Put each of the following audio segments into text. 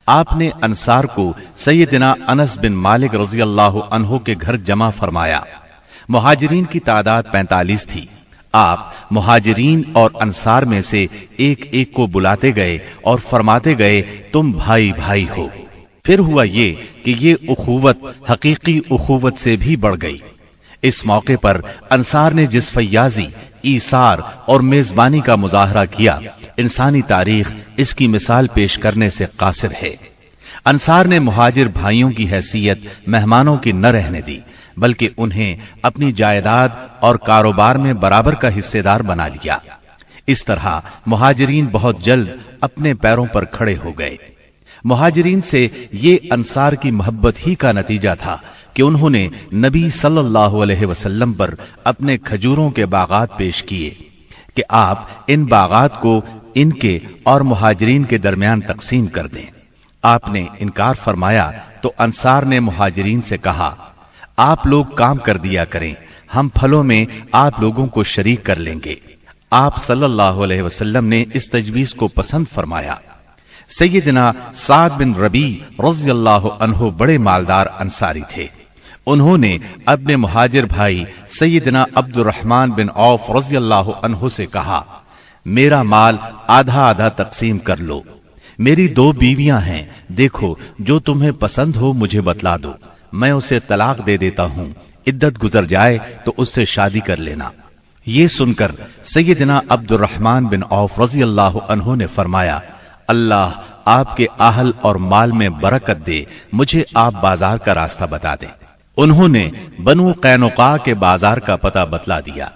آپ نے انصار کو سیدنا انس بن مالک رضی اللہ عنہ کے گھر جمع فرمایا۔ مہاجرین کی تعداد 45 تھی۔ آپ مہاجرین اور انصار میں سے ایک ایک کو بلاتے گئے اور فرماتے گئے تم بھائی بھائی ہو۔ پھر ہوا یہ کہ یہ اخوت حقیقی اخوت سے بھی بڑھ گئی۔ اس موقع پر انصار نے جس فیاضی، ایثار اور میزبانی کا مظاہرہ کیا، انسانی تاریخ اس کی مثال پیش کرنے سے قاصر ہے۔ انصار نے مہاجر بھائیوں کی حیثیت مہمانوں کی نہ رہنے دی، بلکہ انہیں اپنی جائیداد اور کاروبار میں برابر کا حصے دار بنا لیا۔ اس طرح مہاجرین بہت جلد اپنے پیروں پر کھڑے ہو گئے۔ مہاجرین سے یہ انصار کی محبت ہی کا نتیجہ تھا کہ انہوں نے نبی صلی اللہ علیہ وسلم پر اپنے کھجوروں کے باغات پیش کیے کہ آپ ان باغات کو ان کے اور مہاجرین کے درمیان تقسیم کر دیں۔ آپ نے انکار فرمایا تو انصار نے مہاجرین سے کہا آپ لوگ کام کر دیا کریں، ہم پھلوں میں آپ لوگوں کو شریک کر لیں گے۔ آپ صلی اللہ علیہ وسلم نے اس تجویز کو پسند فرمایا۔ سیدنا سعد بن ربیع رضی اللہ عنہ بڑے مالدار انصاری تھے۔ انہوں نے اپنے مہاجر بھائی سیدنا عبد الرحمن بن عوف رضی اللہ عنہ سے کہا میرا مال آدھا آدھا تقسیم کر لو، میری 2 بیویاں ہیں، دیکھو جو تمہیں پسند ہو مجھے بتلا دو، میں اسے طلاق دے دیتا ہوں، عدت گزر جائے تو اس سے شادی کر لینا۔ یہ سن کر سیدنا عبد الرحمن بن عوف رضی اللہ عنہ نے فرمایا اللہ آپ کے اہل اور مال میں برکت دے، مجھے آپ بازار کا راستہ بتا دیں۔ انہوں نے بنو قینقاع کے بازار کا پتہ بتلا دیا۔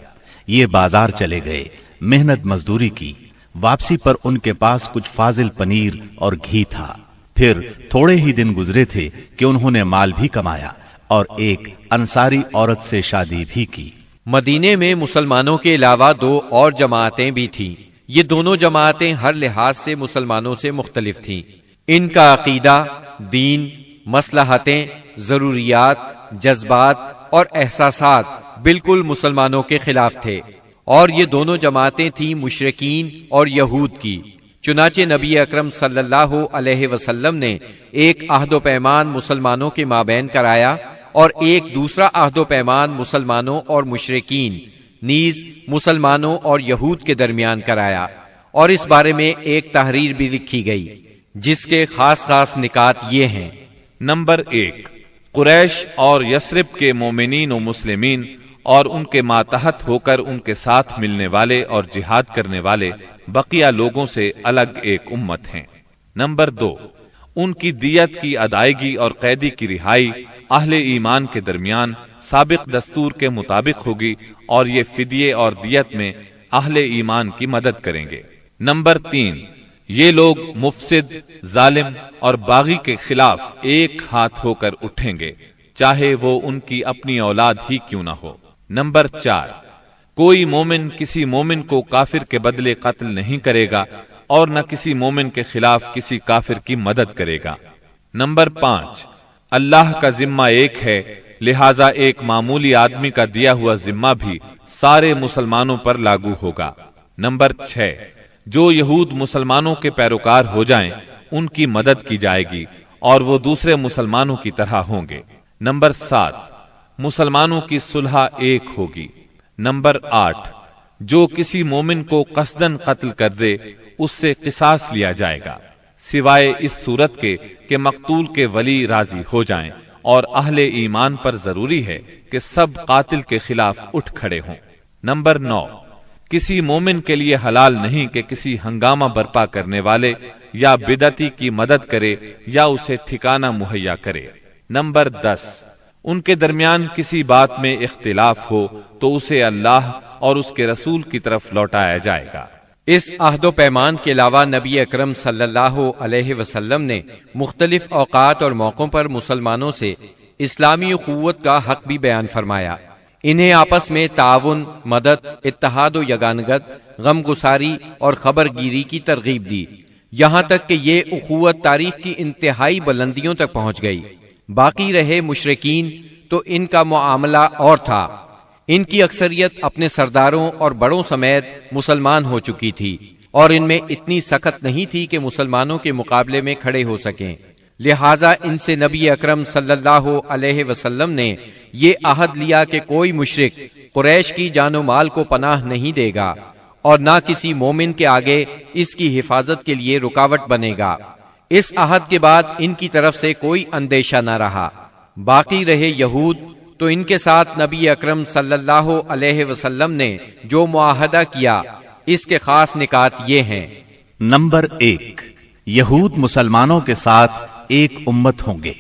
یہ بازار چلے گئے، محنت مزدوری کی، واپسی پر ان کے پاس کچھ فاضل پنیر اور گھی تھا۔ پھر تھوڑے ہی دن گزرے تھے کہ انہوں نے مال بھی کمایا اور ایک انصاری عورت سے شادی بھی کی۔ مدینے میں مسلمانوں کے علاوہ 2 اور جماعتیں بھی تھیں۔ یہ دونوں جماعتیں ہر لحاظ سے مسلمانوں سے مختلف تھیں۔ ان کا عقیدہ، دین، مصلحتیں، ضروریات، جذبات اور احساسات بالکل مسلمانوں کے خلاف تھے، اور یہ دونوں جماعتیں تھیں مشرکین اور یہود کی۔ چنانچہ نبی اکرم صلی اللہ علیہ وسلم نے ایک عہد و پیمان مسلمانوں کے مابین کرایا اور ایک دوسرا عہد و پیمان مسلمانوں اور مشرکین نیز مسلمانوں اور یہود کے درمیان کرایا، اور اس بارے میں ایک تحریر بھی لکھی گئی جس کے خاص خاص نکات یہ ہیں۔ نمبر 1، قریش اور یثرب کے مومنین و مسلمین اور ان کے ماتحت ہو کر ان کے ساتھ ملنے والے اور جہاد کرنے والے بقیہ لوگوں سے الگ ایک امت ہیں۔ نمبر 2، ان کی دیت کی ادائیگی اور قیدی کی رہائی اہل ایمان کے درمیان سابق دستور کے مطابق ہوگی، اور یہ فدیے اور دیت میں اہل ایمان کی مدد کریں گے۔ نمبر 3، یہ لوگ مفسد، ظالم اور باغی کے خلاف ایک ہاتھ ہو کر اٹھیں گے، چاہے وہ ان کی اپنی اولاد ہی کیوں نہ ہو۔ نمبر 4، کوئی مومن کسی مومن کو کافر کے بدلے قتل نہیں کرے گا اور نہ کسی مومن کے خلاف کسی کافر کی مدد کرے گا۔ نمبر 5، اللہ کا ذمہ ایک ہے، لہذا ایک معمولی آدمی کا دیا ہوا ذمہ بھی سارے مسلمانوں پر لاگو ہوگا۔ نمبر 6، جو یہود مسلمانوں کے پیروکار ہو جائیں ان کی مدد کی جائے گی اور وہ دوسرے مسلمانوں کی طرح ہوں گے۔ نمبر 7، مسلمانوں کی صلح ایک ہوگی۔ نمبر 8، جو کسی مومن کو قصدن قتل کر دے اس سے قصاص لیا جائے گا، سوائے اس صورت کے کہ مقتول کے ولی راضی ہو جائیں، اور اہل ایمان پر ضروری ہے کہ سب قاتل کے خلاف اٹھ کھڑے ہوں۔ نمبر 9، کسی مومن کے لیے حلال نہیں کہ کسی ہنگامہ برپا کرنے والے یا بدعتی کی مدد کرے یا اسے ٹھکانہ مہیا کرے۔ نمبر 10، ان کے درمیان کسی بات میں اختلاف ہو تو اسے اللہ اور اس کے رسول کی طرف لوٹایا جائے گا۔ اس عہد و پیمان کے علاوہ نبی اکرم صلی اللہ علیہ وسلم نے مختلف اوقات اور موقعوں پر مسلمانوں سے اسلامی اخوت کا حق بھی بیان فرمایا۔ انہیں آپس میں تعاون، مدد، اتحاد و یگانگت، غم گساری اور خبر گیری کی ترغیب دی، یہاں تک کہ یہ اخوت تاریخ کی انتہائی بلندیوں تک پہنچ گئی۔ باقی رہے مشرکین تو ان کا معاملہ اور تھا۔ ان کی اکثریت اپنے سرداروں اور بڑوں سمیت مسلمان ہو چکی تھی، اور ان میں اتنی سخت نہیں تھی کہ مسلمانوں کے مقابلے میں کھڑے ہو سکیں، لہٰذا ان سے نبی اکرم صلی اللہ علیہ وسلم نے یہ عہد لیا کہ کوئی مشرک قریش کی جان و مال کو پناہ نہیں دے گا اور نہ کسی مومن کے آگے اس کی حفاظت کے لیے رکاوٹ بنے گا۔ اس عہد کے بعد ان کی طرف سے کوئی اندیشہ نہ رہا۔ باقی رہے یہود، تو ان کے ساتھ نبی اکرم صلی اللہ علیہ وسلم نے جو معاہدہ کیا اس کے خاص نکات یہ ہیں۔ نمبر 1، یہود مسلمانوں کے ساتھ ایک امت ہوں گے،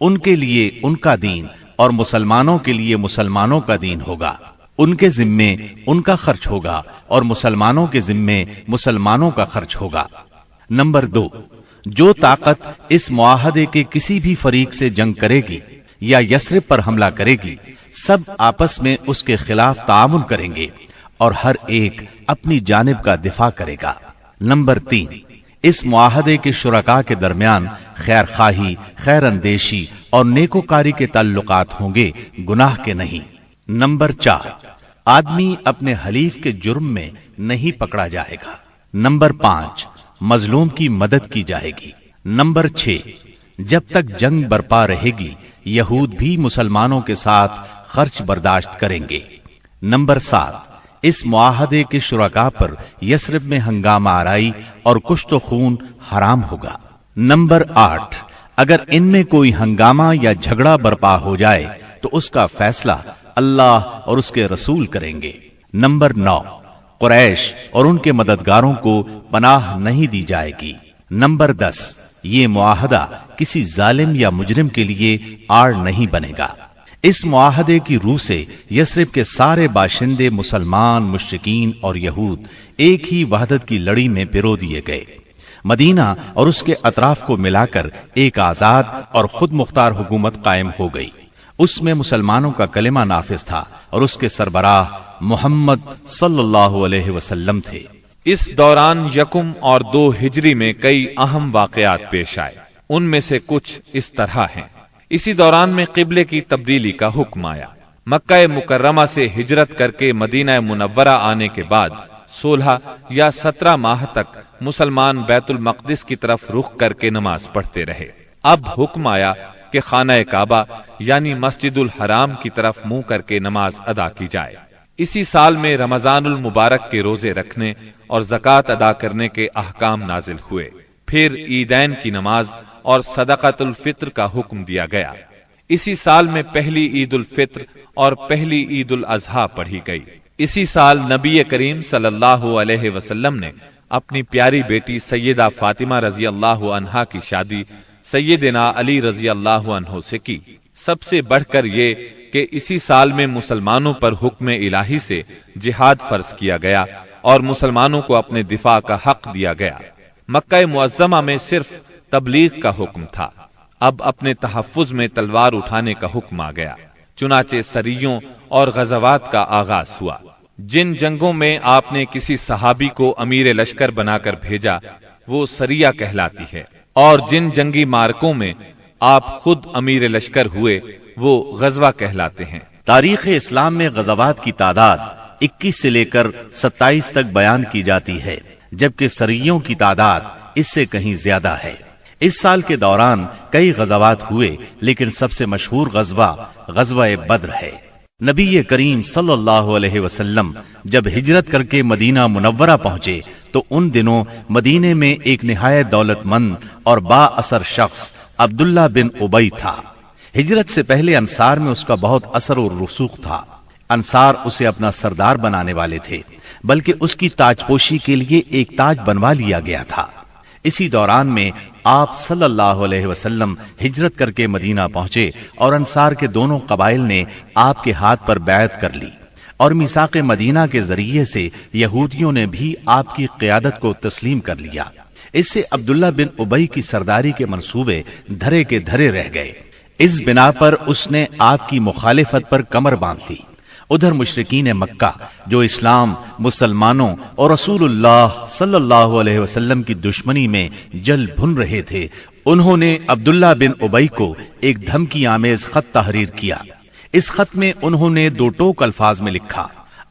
ان کے لیے ان کا دین اور مسلمانوں کے لیے مسلمانوں کا دین ہوگا، ان کے ذمے ان کا خرچ ہوگا اور مسلمانوں کے ذمے مسلمانوں کا خرچ ہوگا۔ نمبر 2، جو طاقت اس معاہدے کے کسی بھی فریق سے جنگ کرے گی یا یثرب پر حملہ کرے گی، سب آپس میں اس کے خلاف تعاون کریں گے اور ہر ایک اپنی جانب کا دفاع کرے گا۔ نمبر 3، اس معاہدے کے شرکاء کے درمیان خیر خواہی، خیر اندیشی اور نیکوکاری کے تعلقات ہوں گے، گناہ کے نہیں۔ نمبر 4، آدمی اپنے حلیف کے جرم میں نہیں پکڑا جائے گا۔ نمبر 5، مظلوم کی مدد کی جائے گی۔ نمبر 6، جب تک جنگ برپا رہے گی یہود بھی مسلمانوں کے ساتھ خرچ برداشت کریں گے۔ نمبر 7، اس معاہدے کے شرکاء پر یثرب میں ہنگامہ آرائی اور کشت و خون حرام ہوگا۔ نمبر 8، اگر ان میں کوئی ہنگامہ یا جھگڑا برپا ہو جائے تو اس کا فیصلہ اللہ اور اس کے رسول کریں گے۔ نمبر 9، قریش اور ان کے مددگاروں کو پناہ نہیں دی جائے گی۔ نمبر 10، یہ معاہدہ کسی ظالم یا مجرم کے لیے آڑ نہیں بنے گا۔ اس معاہدے کی روح سے یثرب کے سارے باشندے مسلمان، مشرکین اور یہود ایک ہی وحدت کی لڑی میں پرو دیے گئے۔ مدینہ اور اس کے اطراف کو ملا کر ایک آزاد اور خود مختار حکومت قائم ہو گئی۔ اس میں مسلمانوں کا کلمہ نافذ تھا اور اس کے سربراہ محمد صلی اللہ علیہ وسلم تھے۔ اس دوران 1 اور 2 ہجری میں کئی اہم واقعات پیش آئے، ان میں سے کچھ اس طرح ہیں۔ اسی دوران میں قبلے کی تبدیلی کا حکم آیا۔ مکہ مکرمہ سے ہجرت کر کے مدینہ منورہ آنے کے بعد 16 یا 17 ماہ تک مسلمان بیت المقدس کی طرف رخ کر کے نماز پڑھتے رہے۔ اب حکم آیا کہ خانہ کعبہ یعنی مسجد الحرام کی طرف منہ کر کے نماز ادا کی جائے۔ اسی سال میں رمضان المبارک کے روزے رکھنے اور زکوٰۃ ادا کرنے کے احکام نازل ہوئے۔ پھر عیدین کی نماز اور صدقۃ الفطر کا حکم دیا گیا۔ اسی سال میں پہلی عید الفطر اور پہلی عید الاضحیٰ پڑھی گئی۔ اسی سال نبی کریم صلی اللہ علیہ وسلم نے اپنی پیاری بیٹی سیدہ فاطمہ رضی اللہ عنہا کی شادی سیدنا علی رضی اللہ عنہ سے کی۔ سب سے بڑھ کر یہ کہ اسی سال میں مسلمانوں پر حکم الہی سے جہاد فرض کیا گیا اور مسلمانوں کو اپنے دفاع کا حق دیا گیا۔ مکہ معظمہ میں صرف تبلیغ کا حکم تھا، اب اپنے تحفظ میں تلوار اٹھانے کا حکم آ گیا۔ چنانچہ سریوں اور غزوات کا آغاز ہوا۔ جن جنگوں میں آپ نے کسی صحابی کو امیر لشکر بنا کر بھیجا وہ سریہ کہلاتی ہے، اور جن جنگی مارکوں میں آپ خود امیر لشکر ہوئے وہ غزوہ کہلاتے ہیں۔ تاریخ اسلام میں غزوات کی تعداد 21 سے لے کر 27 تک بیان کی جاتی ہے، جبکہ سریوں کی تعداد اس سے کہیں زیادہ ہے۔ اس سال کے دوران کئی غزوات ہوئے، لیکن سب سے مشہور غزوہ بدر ہے۔ نبی کریم صلی اللہ علیہ وسلم جب ہجرت کر کے مدینہ منورہ پہنچے تو ان دنوں مدینے میں ایک نہایت دولت مند اور با اثر شخص عبداللہ بن ابی تھا۔ ہجرت سے پہلے انصار میں اس کا بہت اثر و رسوخ تھا۔ انصار اسے اپنا سردار بنانے والے تھے، بلکہ اس کی تاج پوشی کے لیے ایک تاج بنوا لیا گیا تھا۔ اسی دوران میں آپ صلی اللہ علیہ وسلم ہجرت کر کے مدینہ پہنچے اور انصار کے دونوں قبائل نے آپ کے ہاتھ پر بیعت کر لی، اور میثاق مدینہ کے ذریعے سے یہودیوں نے بھی آپ کی قیادت کو تسلیم کر لیا۔ اس سے عبداللہ بن ابی کی سرداری کے منصوبے دھرے کے دھرے رہ گئے۔ اس بنا پر اس نے آپ کی مخالفت پر کمر باندھ لی۔ ادھر مشرکین مکہ جو اسلام، مسلمانوں اور رسول اللہ صلی اللہ علیہ وسلم کی دشمنی میں جل بھن رہے تھے، انہوں نے عبداللہ بن ابی کو ایک دھمکی آمیز خط تحریر کیا۔ اس خط میں انہوں نے 2 ٹوک الفاظ میں لکھا: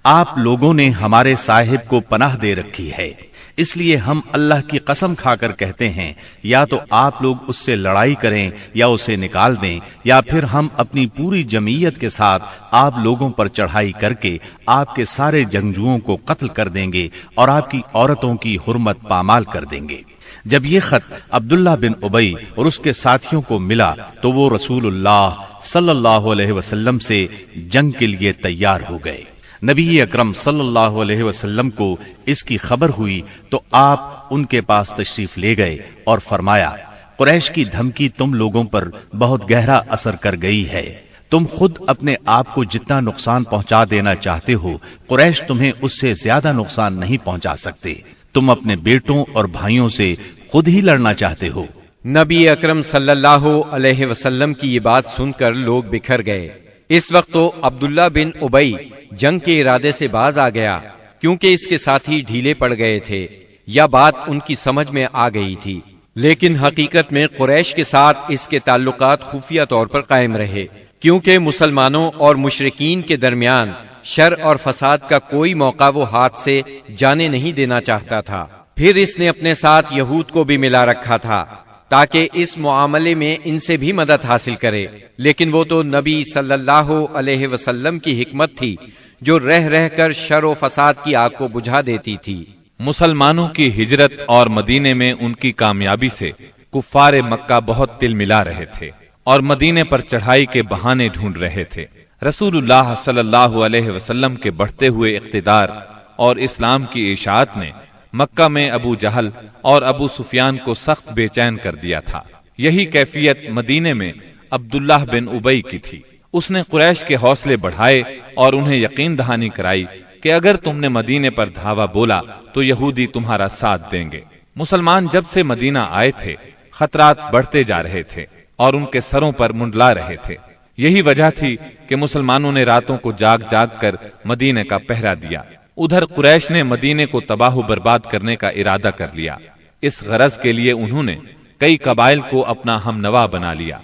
آپ لوگوں نے ہمارے صاحب کو پناہ دے رکھی ہے، اس لیے ہم اللہ کی قسم کھا کر کہتے ہیں یا تو آپ لوگ اس سے لڑائی کریں یا اسے نکال دیں، یا پھر ہم اپنی پوری جمعیت کے ساتھ آپ لوگوں پر چڑھائی کر کے آپ کے سارے جنگجوؤں کو قتل کر دیں گے اور آپ کی عورتوں کی حرمت پامال کر دیں گے۔ جب یہ خط عبداللہ بن ابی اور اس کے ساتھیوں کو ملا تو وہ رسول اللہ صلی اللہ علیہ وسلم سے جنگ کے لیے تیار ہو گئے۔ نبی اکرم صلی اللہ علیہ وسلم کو اس کی خبر ہوئی تو آپ ان کے پاس تشریف لے گئے اور فرمایا، قریش کی دھمکی تم لوگوں پر بہت گہرا اثر کر گئی ہے۔ تم خود اپنے آپ کو جتنا نقصان پہنچا دینا چاہتے ہو، قریش تمہیں اس سے زیادہ نقصان نہیں پہنچا سکتے۔ تم اپنے بیٹوں اور بھائیوں سے خود ہی لڑنا چاہتے ہو۔ نبی اکرم صلی اللہ علیہ وسلم کی یہ بات سن کر لوگ بکھر گئے۔ اس وقت تو عبداللہ بن ابی جنگ کے ارادے سے باز آ گیا، کیونکہ اس کے ساتھی ڈھیلے پڑ گئے تھے یا بات ان کی سمجھ میں آ گئی تھی، لیکن حقیقت میں قریش کے ساتھ اس کے تعلقات خفیہ طور پر قائم رہے، کیونکہ مسلمانوں اور مشرکین کے درمیان شر اور فساد کا کوئی موقع وہ ہاتھ سے جانے نہیں دینا چاہتا تھا۔ پھر اس نے اپنے ساتھ یہود کو بھی ملا رکھا تھا تاکہ اس معاملے میں ان سے بھی مدد حاصل کرے، لیکن وہ تو نبی صلی اللہ علیہ وسلم کی حکمت تھی جو رہ رہ کر شر و فساد کی آگ کو بجھا دیتی تھی۔ مسلمانوں کی ہجرت اور مدینے میں ان کی کامیابی سے کفار مکہ بہت تل ملا رہے تھے اور مدینے پر چڑھائی کے بہانے ڈھونڈ رہے تھے۔ رسول اللہ صلی اللہ علیہ وسلم کے بڑھتے ہوئے اقتدار اور اسلام کی اشاعت نے مکہ میں ابو جہل اور ابو سفیان کو سخت بے چین کر دیا تھا۔ یہی کیفیت مدینے میں عبداللہ بن ابی کی تھی۔ اس نے قریش کے حوصلے بڑھائے اور انہیں یقین دہانی کرائی کہ اگر تم نے مدینے پر دھاوا بولا تو یہودی تمہارا ساتھ دیں گے۔ مسلمان جب سے مدینہ آئے تھے خطرات بڑھتے جا رہے تھے اور ان کے سروں پر منڈلا رہے تھے۔ یہی وجہ تھی کہ مسلمانوں نے راتوں کو جاگ جاگ کر مدینے کا پہرا دیا۔ ادھر قریش نے مدینے کو تباہ و برباد کرنے کا ارادہ کر لیا۔ اس غرض کے لیے انہوں نے کئی قبائل کو اپنا ہم نوا بنا لیا۔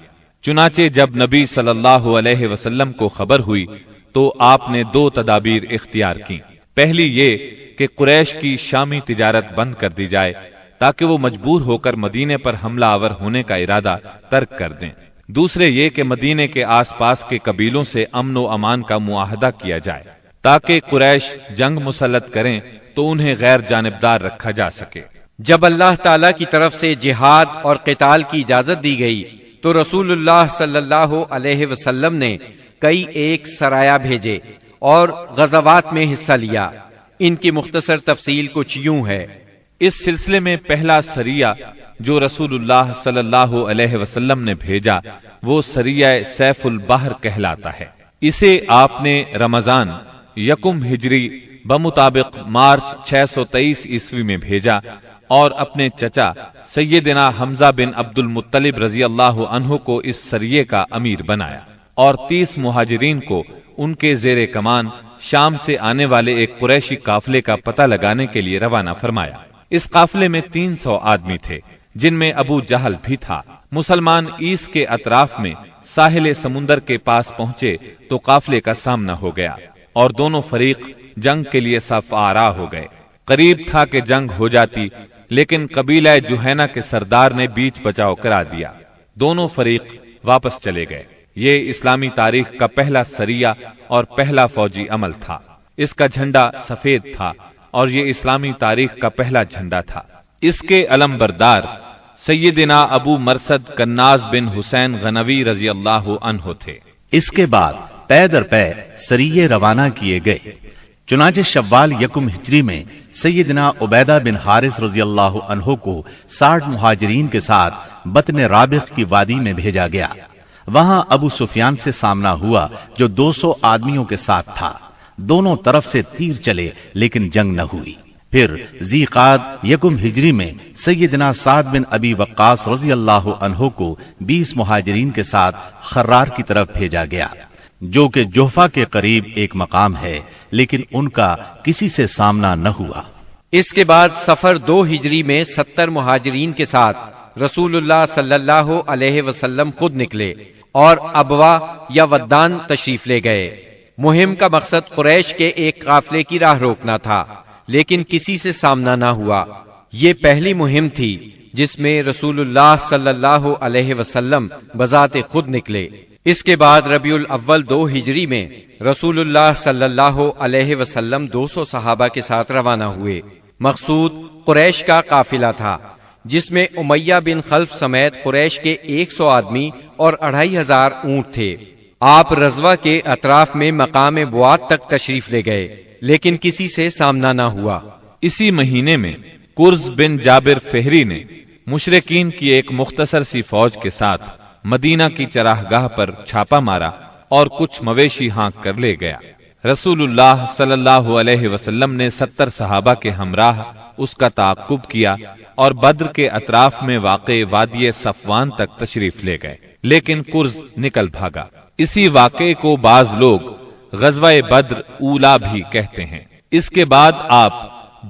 چنانچہ جب نبی صلی اللہ علیہ وسلم کو خبر ہوئی تو آپ نے دو تدابیر اختیار کی۔ پہلی یہ کہ قریش کی شامی تجارت بند کر دی جائے تاکہ وہ مجبور ہو کر مدینے پر حملہ آور ہونے کا ارادہ ترک کر دیں۔ دوسرے یہ کہ مدینے کے آس پاس کے قبیلوں سے امن و امان کا معاہدہ کیا جائے تاکہ قریش جنگ مسلط کریں تو انہیں غیر جانبدار رکھا جا سکے۔ جب اللہ تعالی کی طرف سے جہاد اور قتال کی اجازت دی گئی تو رسول اللہ صلی اللہ علیہ وسلم نے کئی ایک سرایہ بھیجے اور غزوات میں حصہ لیا۔ ان کی مختصر تفصیل کچھ یوں ہے۔ اس سلسلے میں پہلا سریہ جو رسول اللہ صلی اللہ علیہ وسلم نے بھیجا وہ سریہ سیف البحر کہلاتا ہے۔ اسے آپ نے رمضان یکم ہجری بمطابق مارچ 623 عیسوی میں بھیجا اور اپنے چچا سیدنا حمزہ بن عبد المطلب رضی اللہ عنہ کو اس سریے کا امیر بنایا اور 30 مہاجرین کو ان کے زیر کمان شام سے آنے والے ایک قریشی قافلے کا پتہ لگانے کے لیے روانہ فرمایا۔ اس قافلے میں 300 آدمی تھے جن میں ابو جہل بھی تھا۔ مسلمان ایس کے اطراف میں ساحل سمندر کے پاس پہنچے تو قافلے کا سامنا ہو گیا اور دونوں فریق جنگ کے لیے صف آرا ہو گئے۔ قریب تھا کہ جنگ ہو جاتی لیکن قبیلہ جوہینہ کے سردار نے بیچ بچاؤ کرا دیا۔ دونوں فریق واپس چلے گئے۔ یہ اسلامی تاریخ کا پہلا سریہ اور پہلا فوجی عمل تھا۔ اس کا جھنڈا سفید تھا اور یہ اسلامی تاریخ کا پہلا جھنڈا تھا۔ اس کے علم بردار سیدنا ابو مرصد کناز بن حسین غنوی رضی اللہ عنہ تھے۔ اس کے بعد پے در پے سریے روانہ کیے گئے۔ چنانچہ شوال یکم ہجری میں سیدنا عبیدہ بن حارث رضی اللہ عنہ کو 60 مہاجرین کے ساتھ بطن رابغ کی وادی میں بھیجا گیا۔ وہاں ابو سفیان سے سامنا ہوا جو 200 آدمیوں کے ساتھ تھا۔ دونوں طرف سے تیر چلے لیکن جنگ نہ ہوئی۔ پھر ذی قعد یکم ہجری میں سیدنا سعد بن ابی وقاص رضی اللہ عنہ کو 20 مہاجرین کے ساتھ خرار کی طرف بھیجا گیا جو کہ جوفا کے قریب ایک مقام ہے، لیکن ان کا کسی سے سامنا نہ ہوا۔ اس کے بعد سفر 2 ہجری میں 70 مہاجرین کے ساتھ رسول اللہ صلی اللہ علیہ وسلم خود نکلے اور ابوا یا ودان تشریف لے گئے۔ مہم کا مقصد قریش کے ایک قافلے کی راہ روکنا تھا لیکن کسی سے سامنا نہ ہوا۔ یہ پہلی مہم تھی جس میں رسول اللہ صلی اللہ علیہ وسلم بذات خود نکلے۔ اس کے بعد ربیع الاول 2 ہجری میں رسول اللہ صلی اللہ علیہ وسلم 200 صحابہ کے ساتھ روانہ ہوئے۔ مقصود قریش کا قافلہ تھا، جس میں امیہ بن خلف سمیت قریش کے 100 آدمی اور 2500 اونٹ تھے۔ آپ رضوہ کے اطراف میں مقام بوات تک تشریف لے گئے، لیکن کسی سے سامنا نہ ہوا۔ اسی مہینے میں کرز بن جابر فہری نے مشرکین کی ایک مختصر سی فوج کے ساتھ مدینہ کی چراگاہ پر چھاپا مارا اور کچھ مویشی ہانک کر لے گیا۔ رسول اللہ صلی اللہ علیہ وسلم نے 70 صحابہ کے ہمراہ اس کا تعاقب کیا اور بدر کے اطراف میں واقع وادی صفوان تک تشریف لے گئے، لیکن کرز نکل بھاگا۔ اسی واقعے کو بعض لوگ غزوہ بدر اولا بھی کہتے ہیں۔ اس کے بعد آپ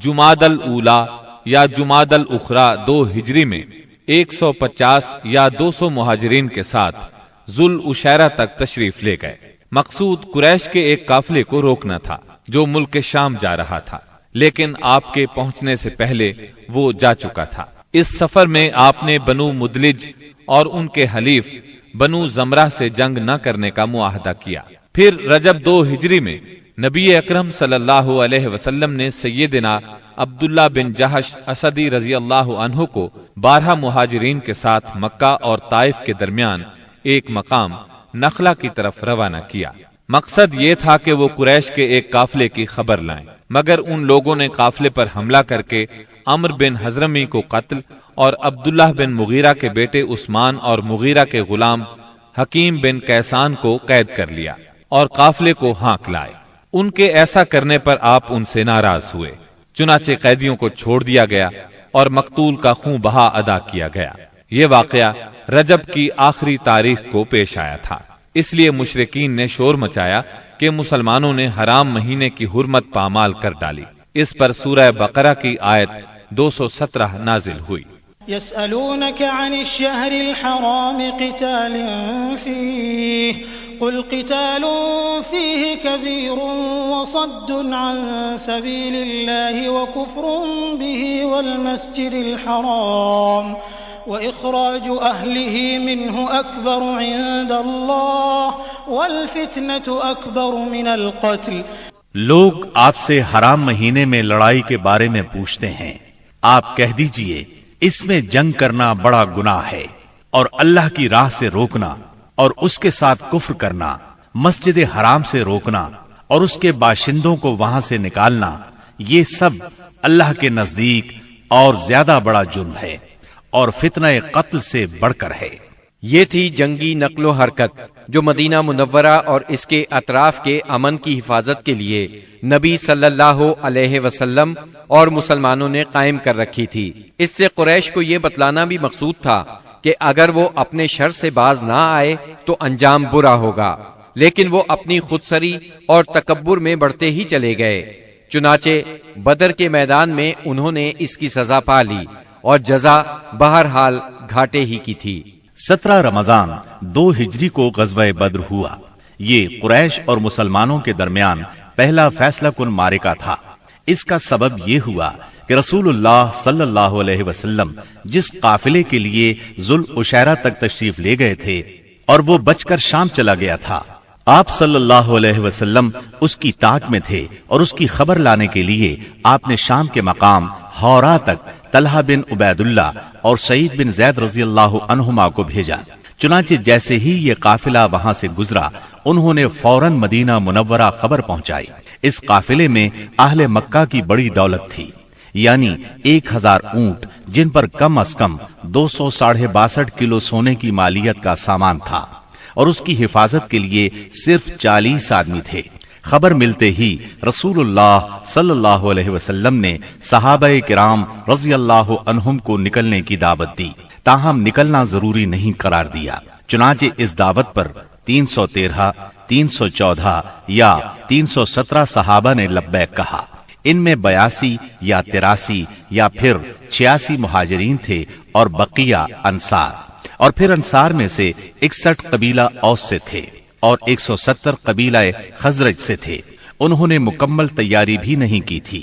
جمادی الاولا یا جمادی الاخری 2 ہجری میں 150 یا 200 مہاجرین کے ساتھ ذوالعشیرہ تک تشریف لے گئے۔ مقصود قریش کے ایک قافلے کو روکنا تھا جو ملک شام جا رہا تھا، لیکن آپ کے پہنچنے سے پہلے وہ جا چکا تھا۔ اس سفر میں آپ نے بنو مدلج اور ان کے حلیف بنو زمرہ سے جنگ نہ کرنے کا معاہدہ کیا۔ پھر رجب 2 ہجری میں نبی اکرم صلی اللہ علیہ وسلم نے سیدنا عبداللہ بن جہش اسدی رضی اللہ عنہ کو 12 مہاجرین کے ساتھ مکہ اور طائف کے درمیان ایک مقام نخلہ کی طرف روانہ کیا۔ مقصد یہ تھا کہ وہ قریش کے ایک قافلے کی خبر لائیں، مگر ان لوگوں نے قافلے پر حملہ کر کے عمر بن حضرمی کو قتل اور عبداللہ بن مغیرہ کے بیٹے عثمان اور مغیرہ کے غلام حکیم بن کیسان کو قید کر لیا اور قافلے کو ہانک لائے۔ ان کے ایسا کرنے پر آپ ان سے ناراض ہوئے، چنانچہ قیدیوں کو چھوڑ دیا گیا اور مقتول کا خون بہا ادا کیا گیا۔ یہ واقعہ رجب کی آخری تاریخ کو پیش آیا تھا، اس لیے مشرکین نے شور مچایا کہ مسلمانوں نے حرام مہینے کی حرمت پامال کر ڈالی۔ اس پر سورہ بقرہ کی آیت 217 نازل ہوئی۔ يسألونك عن الشهر الحرام قتال فيه قل قتال فيه كبير وصد عن سبيل الله وكفر به والمسجد الحرام وإخراج أهله منه أكبر عند الله والفتنة أكبر من القتل۔ لوگ آپ سے حرام مہینے میں لڑائی کے بارے میں پوچھتے ہیں، آپ کہہ دیجئے اس میں جنگ کرنا بڑا گناہ ہے، اور اللہ کی راہ سے روکنا اور اس کے ساتھ کفر کرنا، مسجد حرام سے روکنا اور اس کے باشندوں کو وہاں سے نکالنا، یہ سب اللہ کے نزدیک اور زیادہ بڑا جرم ہے اور فتنہ قتل سے بڑھ کر ہے۔ یہ تھی جنگی نقل و حرکت جو مدینہ منورہ اور اس کے اطراف کے امن کی حفاظت کے لیے نبی صلی اللہ علیہ وسلم اور مسلمانوں نے قائم کر رکھی تھی۔ اس سے قریش کو یہ بتلانا بھی مقصود تھا کہ اگر وہ اپنے شر سے باز نہ آئے تو انجام برا ہوگا، لیکن وہ اپنی خودسری اور تکبر میں بڑھتے ہی چلے گئے۔ چنانچہ بدر کے میدان میں انہوں نے اس کی سزا پا لی اور جزا بہرحال گھاٹے ہی کی تھی۔ 17 رمضان 2 ہجری کو غزوہ بدر ہوا۔ یہ قریش اور مسلمانوں کے درمیان پہلا فیصلہ کن معرکہ تھا۔ اس کا سبب یہ ہوا کہ رسول اللہ صلی اللہ علیہ وسلم جس قافلے کے لیے ذوالعشیرہ تک تشریف لے گئے تھے اور وہ بچ کر شام چلا گیا تھا، آپ صلی اللہ علیہ وسلم اس کی طاق میں تھے اور اس کی خبر لانے کے لیے آپ نے شام کے مقام ہورا تک طلحہ بن عبید اللہ اور سعید بن زید رضی اللہ عنہما کو بھیجا۔ چنانچہ جیسے ہی یہ قافلہ وہاں سے گزرا، انہوں نے فوراً مدینہ منورہ خبر پہنچائی۔ اس قافلے میں اہل مکہ کی بڑی دولت تھی، یعنی 1000 اونٹ جن پر کم از کم 262 کلو سونے کی مالیت کا سامان تھا، اور اس کی حفاظت کے لیے صرف 40 آدمی تھے۔ خبر ملتے ہی رسول اللہ صلی اللہ علیہ وسلم نے صحابہ کرام رضی اللہ عنہم کو نکلنے کی دعوت دی، تاہم نکلنا ضروری نہیں قرار دیا۔ چنانچہ اس دعوت پر 313، 314 یا 317 صحابہ نے لبیک کہا۔ ان میں 82 یا 83 یا پھر 86 مہاجرین تھے اور بقیہ انصار، اور پھر انصار میں سے 61 قبیلہ اوس سے تھے اور 170 قبیلہ خزرج سے تھے۔ انہوں نے مکمل تیاری بھی نہیں کی تھی۔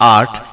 8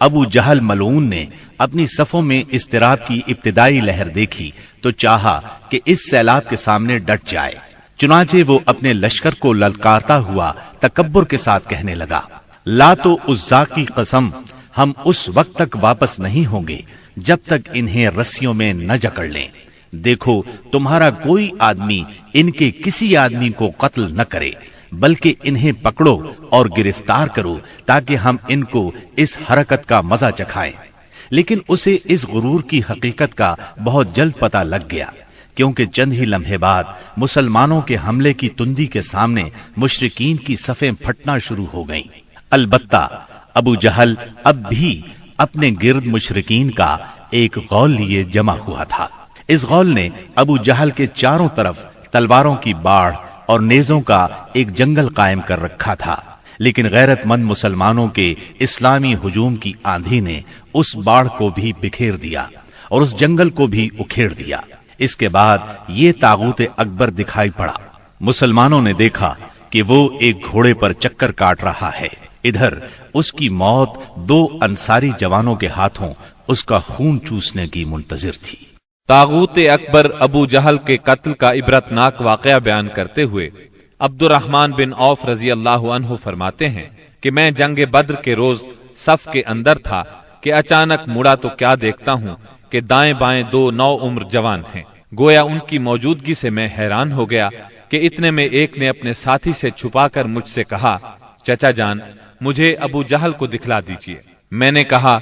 ابو جہل ملعون نے اپنی صفوں میں اضطراب کی ابتدائی لہر دیکھی تو چاہا کہ اس سیلاب کے سامنے ڈٹ جائے، چنانچہ وہ اپنے لشکر کو للکارتا ہوا تکبر کے ساتھ کہنے لگا، لات و عزا کی قسم، ہم اس وقت تک واپس نہیں ہوں گے جب تک انہیں رسیوں میں نہ جکڑ لیں۔ دیکھو تمہارا کوئی آدمی ان کے کسی آدمی کو قتل نہ کرے، بلکہ انہیں پکڑو اور گرفتار کرو تاکہ ہم ان کو اس حرکت کا مزہ چکھائیں۔ لیکن اسے اس غرور کی حقیقت کا بہت جلد پتہ لگ گیا، کیونکہ چند ہی لمحے بعد مسلمانوں کے حملے کی تندی کے سامنے مشرکین کی صفیں پھٹنا شروع ہو گئیں۔ البتہ ابو جہل اب بھی اپنے گرد مشرکین کا ایک غول لیے جمع ہوا تھا۔ اس غول نے ابو جہل کے چاروں طرف تلواروں کی باڑھ اور نیزوں کا ایک جنگل قائم کر رکھا تھا، لیکن غیرت مند مسلمانوں کے اسلامی ہجوم کی آندھی نے اس باڑھ کو بھی بکھیر دیا اور اس جنگل کو بھی اکھیڑ دیا۔ اس کے بعد یہ طاغوت اکبر دکھائی پڑا۔ مسلمانوں نے دیکھا کہ وہ ایک گھوڑے پر چکر کاٹ رہا ہے، ادھر اس کی موت 2 انصاری جوانوں کے ہاتھوں اس کا خون چوسنے کی منتظر تھی۔ طاغوت اکبر ابو جہل کے قتل کا عبرتناک واقعہ بیان کرتے ہوئے عبد الرحمن بن عوف رضی اللہ عنہ فرماتے ہیں کہ میں جنگ بدر کے روز صف کے اندر تھا کہ اچانک مڑا تو کیا دیکھتا ہوں کہ دائیں بائیں 2 نوعمر جوان ہیں۔ گویا ان کی موجودگی سے میں حیران ہو گیا کہ اتنے میں ایک نے اپنے ساتھی سے چھپا کر مجھ سے کہا، چچا جان مجھے ابو جہل کو دکھلا دیجیے۔ میں نے کہا،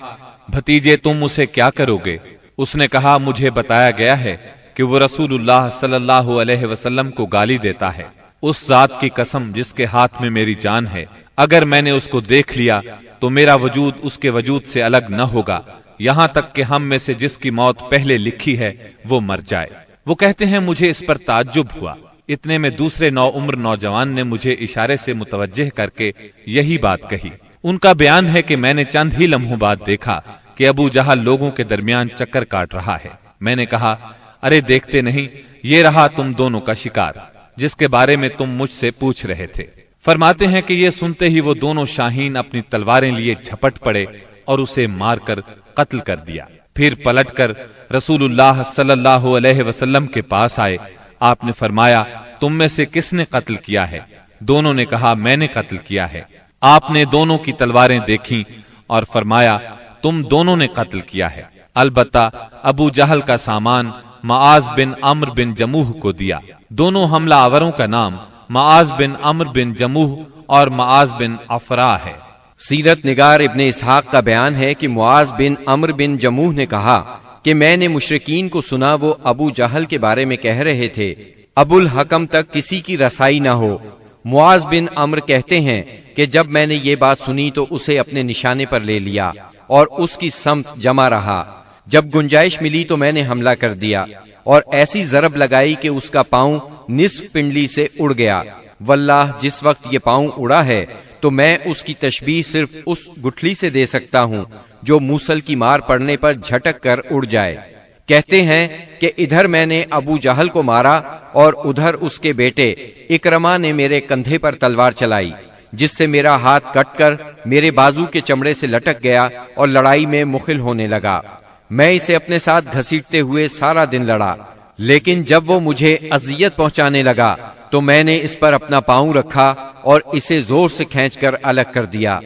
بھتیجے تم اسے کیا کرو گے؟ اس نے کہا، مجھے بتایا گیا ہے کہ وہ رسول اللہ صلی اللہ علیہ وسلم کو گالی دیتا ہے۔ اس ذات کی قسم جس کے ہاتھ میں میری جان ہے، اگر میں نے اس کو دیکھ لیا تو میرا وجود اس کے وجود سے الگ نہ ہوگا، یہاں تک کہ ہم میں سے جس کی موت پہلے لکھی ہے وہ مر جائے۔ وہ کہتے ہیں مجھے اس پر تعجب ہوا۔ اتنے میں دوسرے نوعمر نوجوان نے مجھے اشارے سے متوجہ کر کے یہی بات کہی۔ ان کا بیان ہے کہ میں نے چند ہی لمحوں بعد دیکھا کہ ابو جہل لوگوں کے درمیان چکر کاٹ رہا ہے۔ میں نے کہا، ارے دیکھتے نہیں، یہ رہا تم دونوں کا شکار جس کے بارے میں تم مجھ سے پوچھ رہے تھے۔ فرماتے ہیں کہ یہ سنتے ہی وہ دونوں شاہین اپنی تلواریں لیے جھپٹ پڑے اور اسے مار کر قتل کر دیا۔ پھر پلٹ کر رسول اللہ صلی اللہ علیہ وسلم کے پاس آئے۔ آپ نے فرمایا، تم میں سے کس نے قتل کیا ہے؟ دونوں نے کہا، میں نے قتل کیا ہے۔ آپ نے دونوں کی تلواریں دیکھیں اور فرمایا، تم دونوں نے قتل کیا ہے۔ البتہ ابو جہل کا سامان معاذ بن عمرو بن جموح کو دیا۔ دونوں حملہ آوروں کا نام معاذ بن عمرو بن جموح اور معاذ بن افرا ہے۔ سیرت نگار ابن اسحاق کا بیان ہے کہ معاذ بن عمرو بن جموح نے کہا کہ میں نے مشرکین کو سنا وہ ابو جہل کے بارے میں کہہ رہے تھے، ابو الحکم تک کسی کی رسائی نہ ہو۔ معاذ بن عمرو کہتے ہیں کہ جب میں نے یہ بات سنی تو اسے اپنے نشانے پر لے لیا اور اس کی سمت جمع رہا۔ جب گنجائش ملی تو میں نے حملہ کر دیا اور ایسی ضرب لگائی کہ اس کا پاؤں نصف پنڈلی سے اڑ گیا۔ واللہ جس وقت یہ پاؤں اڑا ہے تو میں اس کی تشبیہ صرف اس گٹھلی سے دے سکتا ہوں جو موصل کی مار پڑنے پر جھٹک کر اڑ جائے۔ کہتے ہیں کہ ادھر میں نے ابو جہل کو مارا اور ادھر اس کے بیٹے اکرما نے میرے کندھے پر تلوار چلائی، جس سے میرا ہاتھ کٹ کر میرے بازو کے چمڑے سے لٹک گیا اور لڑائی میں مخل ہونے لگا۔ میں اسے اپنے ساتھ گھسیٹتے ہوئے سارا دن لڑا، لیکن جب وہ مجھے اذیت پہنچانے لگا تو میں نے اس پر اپنا پاؤں رکھا اور اسے زور سے کھینچ کر الگ کر دیا۔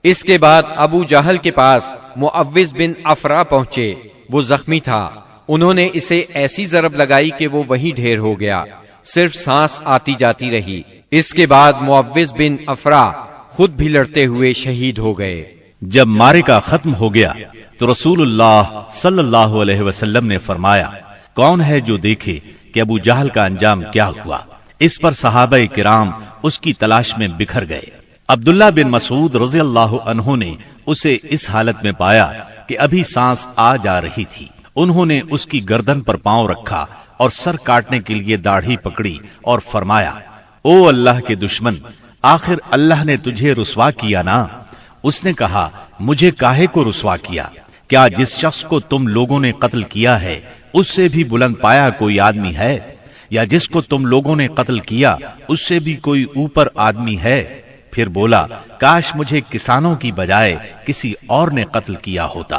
اس کے بعد ابو جہل کے پاس معوذ بن افرا پہنچے، وہ زخمی تھا۔ انہوں نے اسے ایسی ضرب لگائی کہ وہ وہیں ڈھیر ہو گیا، صرف سانس آتی جاتی رہی۔ اس کے بعد معوذ بن افرا خود بھی لڑتے ہوئے شہید ہو گئے۔ جب معرکہ ختم ہو گیا تو رسول اللہ صلی اللہ علیہ وسلم نے فرمایا، کون ہے جو دیکھے کہ ابو جہل کا انجام کیا ہوا؟ اس پر صحابہ کرام اس کی تلاش میں بکھر گئے۔ عبداللہ بن مسعود رضی اللہ عنہ نے اسے اس حالت میں پایا کہ ابھی سانس آ جا رہی تھی۔ انہوں نے اس کی گردن پر پاؤں رکھا اور سر کاٹنے کے لیے داڑھی پکڑی اور فرمایا، او اللہ کے دشمن، آخر اللہ نے تجھے رسوا کیا نا؟ اس نے کہا، مجھے کاہے کو رسوا کیا؟ کیا جس شخص کو تم لوگوں نے قتل کیا ہے اس سے بھی بلند پایا کوئی آدمی ہے؟ یا جس کو تم لوگوں نے قتل کیا اس سے بھی کوئی اوپر آدمی ہے؟ پھر بولا کاش مجھے کسانوں کی بجائے کسی اور نے قتل کیا ہوتا۔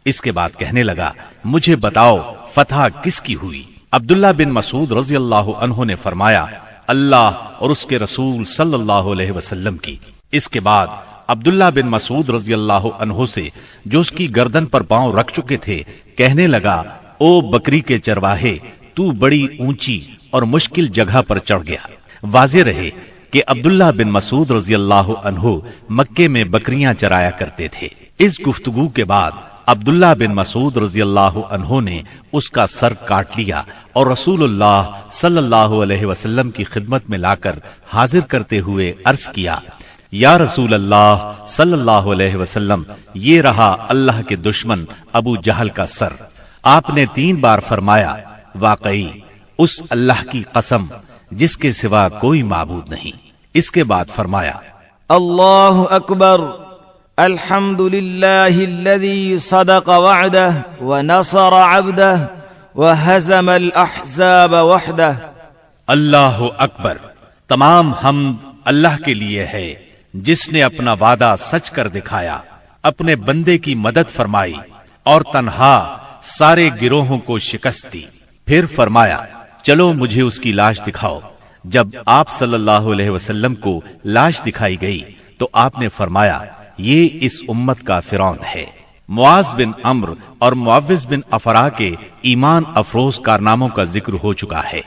اس کے بعد کہنے لگا مجھے بتاؤ فتح کس کی ہوئی؟ عبداللہ بن مسعود رضی اللہ عنہ نے فرمایا اللہ اور اس کے رسول صلی اللہ علیہ وسلم کی۔ اس کے بعد عبداللہ بن مسعود رضی اللہ عنہ سے جو اس کی گردن پر پاؤں رکھ چکے تھے کہنے لگا او بکری کے چرواہے، تو بڑی اونچی اور مشکل جگہ پر چڑھ گیا۔ واضح رہے کہ عبداللہ بن مسعود رضی اللہ عنہ مکے میں بکریاں چرایا کرتے تھے۔ اس گفتگو کے بعد عبداللہ بن مسعود رضی اللہ عنہ نے اس کا سر کاٹ لیا اور رسول اللہ صلی اللہ علیہ وسلم کی خدمت میں لا کر حاضر کرتے ہوئے عرض کیا یا رسول اللہ صلی اللہ علیہ وسلم، یہ رہا اللہ کے دشمن ابو جہل کا سر۔ آپ نے 3 بار فرمایا واقعی اس اللہ کی قسم جس کے سوا کوئی معبود نہیں۔ اس کے بعد فرمایا اللہ اکبر، الحمد للہ الذی صدق وعدہ ونصر عبدہ وہزم الاحزاب وحدہ۔ اللہ اکبر، تمام حمد اللہ کے لیے ہے جس نے اپنا وعدہ سچ کر دکھایا، اپنے بندے کی مدد فرمائی اور تنہا سارے گروہوں کو شکست دی۔ پھر فرمایا چلو مجھے اس کی لاش دکھاؤ۔ جب آپ صلی اللہ علیہ وسلم کو لاش دکھائی گئی تو آپ نے فرمایا یہ اس امت کا فرعون ہے۔ معاذ بن عمرو اور معوذ بن افرا کے ایمان افروز کارناموں کا ذکر ہو چکا ہے۔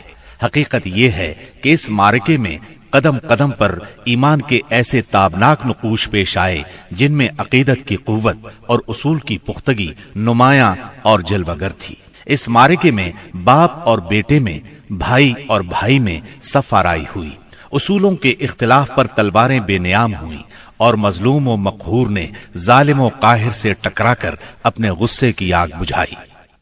حقیقت یہ ہے کہ اس معرکے میں قدم قدم پر ایمان کے ایسے تابناک نقوش پیش آئے جن میں عقیدت کی قوت اور اصول کی پختگی نمایاں اور جلوگر تھی۔ اس معرکے میں باپ اور بیٹے میں، بھائی اور بھائی میں صف آرائی ہوئی، اصولوں کے اختلاف پر تلواریں بے نیام ہوئیں اور مظلوم و مقہور نے ظالم و قاہر سے ٹکرا کر اپنے غصے کی آگ بجھائی۔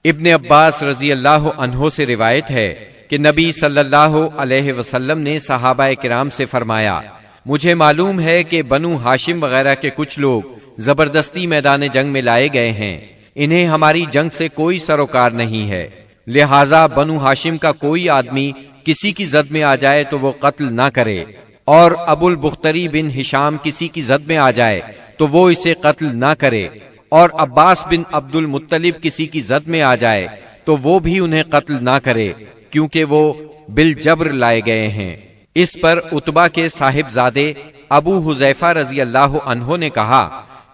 ابن عباس رضی اللہ عنہ سے روایت ہے کہ نبی صلی اللہ علیہ وسلم نے صحابہ کرام سے فرمایا مجھے معلوم ہے کہ بنو ہاشم وغیرہ کے کچھ لوگ زبردستی میدان جنگ میں لائے گئے ہیں، انہیں ہماری جنگ سے کوئی سروکار نہیں ہے، لہٰذا بنو ہاشم کا کوئی آدمی کسی کی زد میں آ جائے تو وہ قتل نہ کرے، اور ابو البختری بن ہشام کسی کی زد میں آ جائے تو وہ اسے قتل نہ کرے، اور عباس بن عبد المطلب کسی کی زد میں آ جائے تو وہ بھی انہیں قتل نہ کرے کیونکہ وہ بالجبر لائے گئے ہیں۔ اس پر عتبہ کے صاحبزادے ابو حذیفہ رضی اللہ عنہ نے کہا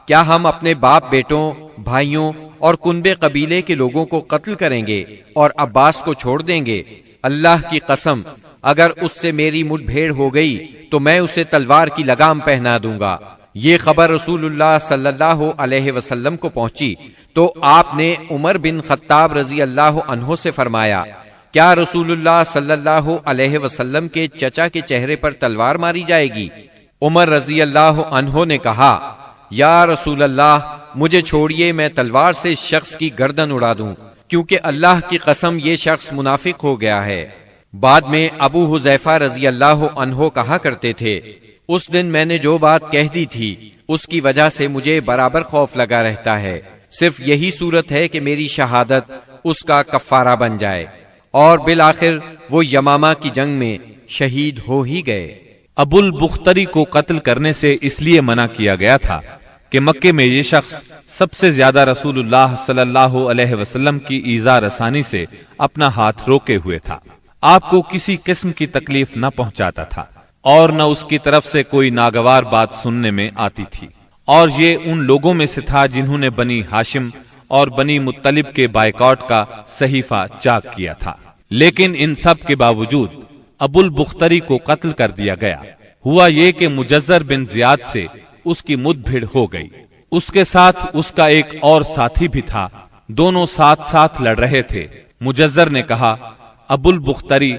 کیا ہم اپنے باپ بیٹوں، بھائیوں اور کنبے قبیلے کے لوگوں کو قتل کریں گے اور عباس کو چھوڑ دیں گے؟ اللہ کی قسم اگر اس سے میری مٹ بھیڑ ہو گئی تو میں اسے تلوار کی لگام پہنا دوں گا۔ یہ خبر رسول اللہ صلی اللہ علیہ وسلم کو پہنچی تو آپ نے عمر بن خطاب رضی اللہ عنہ سے فرمایا کیا رسول اللہ صلی اللہ علیہ وسلم کے چچا کے چہرے پر تلوار ماری جائے گی؟ عمر رضی اللہ عنہ نے کہا یا رسول اللہ مجھے چھوڑیے، میں تلوار سے اس شخص کی گردن اڑا دوں، کیونکہ اللہ کی قسم یہ شخص منافق ہو گیا ہے۔ بعد میں ابو حذیفہ رضی اللہ عنہ کہا کرتے تھے اس دن میں نے جو بات کہہ دی تھی اس کی وجہ سے مجھے برابر خوف لگا رہتا ہے، صرف یہی صورت ہے کہ میری شہادت اس کا کفارہ بن جائے، اور بالآخر وہ یمامہ کی جنگ میں شہید ہو ہی گئے۔ ابو البختری کو قتل کرنے سے اس لیے منع کیا گیا تھا کہ مکے میں یہ شخص سب سے زیادہ رسول اللہ صلی اللہ علیہ وسلم کی ایذا رسانی سے اپنا ہاتھ روکے ہوئے تھا، آپ کو کسی قسم کی تکلیف نہ پہنچاتا تھا اور نہ اس کی طرف سے کوئی ناگوار بات سننے میں آتی تھی، اور یہ ان لوگوں میں سے تھا جنہوں نے بنی ہاشم اور بنی مطلب کے بائیکاٹ کا صحیفہ چاک کیا تھا۔ لیکن ان سب کے باوجود ابو البختری کو قتل کر دیا گیا۔ ہوا یہ کہ مجزر بن زیاد سے اس کی مد بھیڑ ہو گئی، اس کے ساتھ اس کا ایک اور ساتھی بھی تھا، دونوں ساتھ ساتھ لڑ رہے تھے۔ مجزر نے کہا ابو البختری،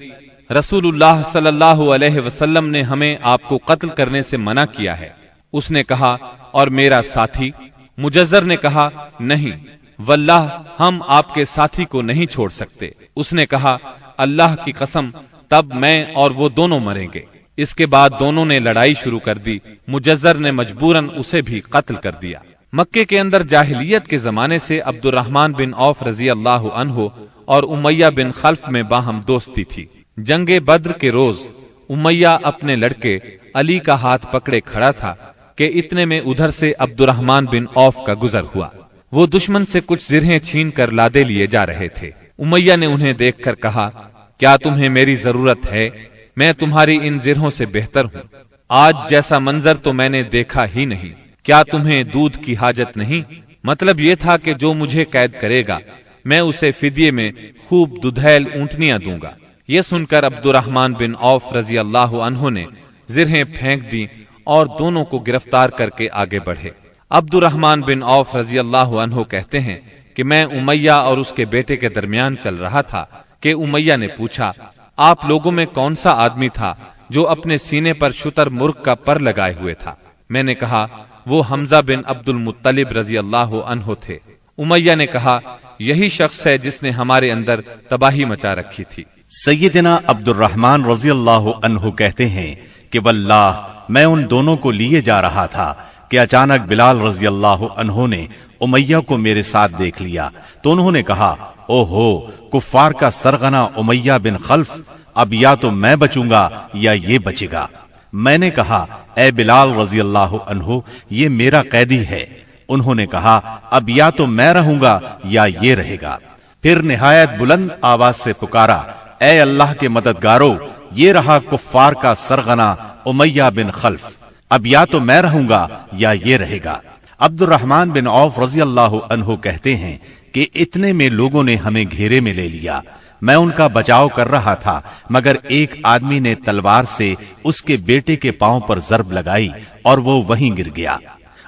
رسول اللہ صلی اللہ علیہ وسلم نے ہمیں آپ کو قتل کرنے سے منع کیا ہے۔ اس نے کہا اور میرا ساتھی؟ مجزر نے کہا نہیں واللہ ہم آپ کے ساتھی کو نہیں چھوڑ سکتے۔ اس نے کہا اللہ کی قسم تب میں اور وہ دونوں مریں گے۔ اس کے بعد دونوں نے لڑائی شروع کر دی، مجزر نے مجبوراً اسے بھی قتل کر دیا۔ مکے کے اندر جاہلیت کے زمانے سے عبد الرحمن بن عوف رضی اللہ عنہ اور امیہ بن خلف میں باہم دوستی تھی۔ جنگ بدر کے روز امیہ اپنے لڑکے علی کا ہاتھ پکڑے کھڑا تھا کہ اتنے میں ادھر سے عبد الرحمن بن عوف کا گزر ہوا۔ وہ دشمن سے کچھ زرہیں چھین کر لادے لیے جا رہے تھے۔ امیہ نے انہیں دیکھ کر کہا، کیا تمہیں میری ضرورت ہے؟ میں تمہاری ان زرہوں سے بہتر ہوں۔ آج جیسا منظر تو میں نے دیکھا ہی نہیں۔ کیا تمہیں دودھ کی حاجت نہیں؟ مطلب یہ تھا کہ جو مجھے قید کرے گا میں اسے فدیے میں خوب ددھیل اونٹنیاں دوں گا۔ یہ سن کر عبد الرحمن بن عوف رضی اللہ عنہ نے زرہیں پھینک دی اور دونوں کو گرفتار کر کے آگے بڑھے۔ عبد الرحمن بن عوف رضی اللہ عنہ کہتے ہیں کہ میں امیہ اور اس کے بیٹے کے درمیان چل رہا تھا کہ امیہ نے پوچھا، آپ لوگوں میں کون سا آدمی تھا جو اپنے سینے پر شتر مرغ کا پر لگائے ہوئے تھا؟ میں نے کہا، وہ حمزہ بن عبد المطلب رضی اللہ عنہ تھے۔ امیہ نے کہا، یہی شخص ہے جس نے ہمارے اندر تباہی مچا رکھی تھی۔ سیدنا عبد الرحمن رضی اللہ عنہ کہتے ہیں کہ واللہ میں ان دونوں کو لیے جا رہا تھا کہ اچانک بلال رضی اللہ عنہ نے امیہ کو میرے ساتھ دیکھ لیا تو انہوں نے کہا، او ہو کفار کا سرغنہ امیہ بن خلف، اب یا تو میں بچوں گا یا یہ بچے گا۔ میں نے کہا، اے بلال رضی اللہ عنہ، یہ میرا قیدی ہے۔ انہوں نے کہا، اب یا تو میں رہوں گا یا یہ رہے گا۔ پھر نہایت بلند آواز سے پکارا، اے اللہ کے مددگارو، یہ رہا کفار کا سرغنہ امیہ بن خلف، اب یا تو میں رہوں گا یا یہ رہے گا۔ عبد الرحمن بن عوف رضی اللہ عنہ کہتے ہیں کہ اتنے میں لوگوں نے ہمیں گھیرے میں لے لیا۔ میں ان کا بچاؤ کر رہا تھا مگر ایک آدمی نے تلوار سے اس کے بیٹے کے پاؤں پر ضرب لگائی اور وہ وہیں گر گیا۔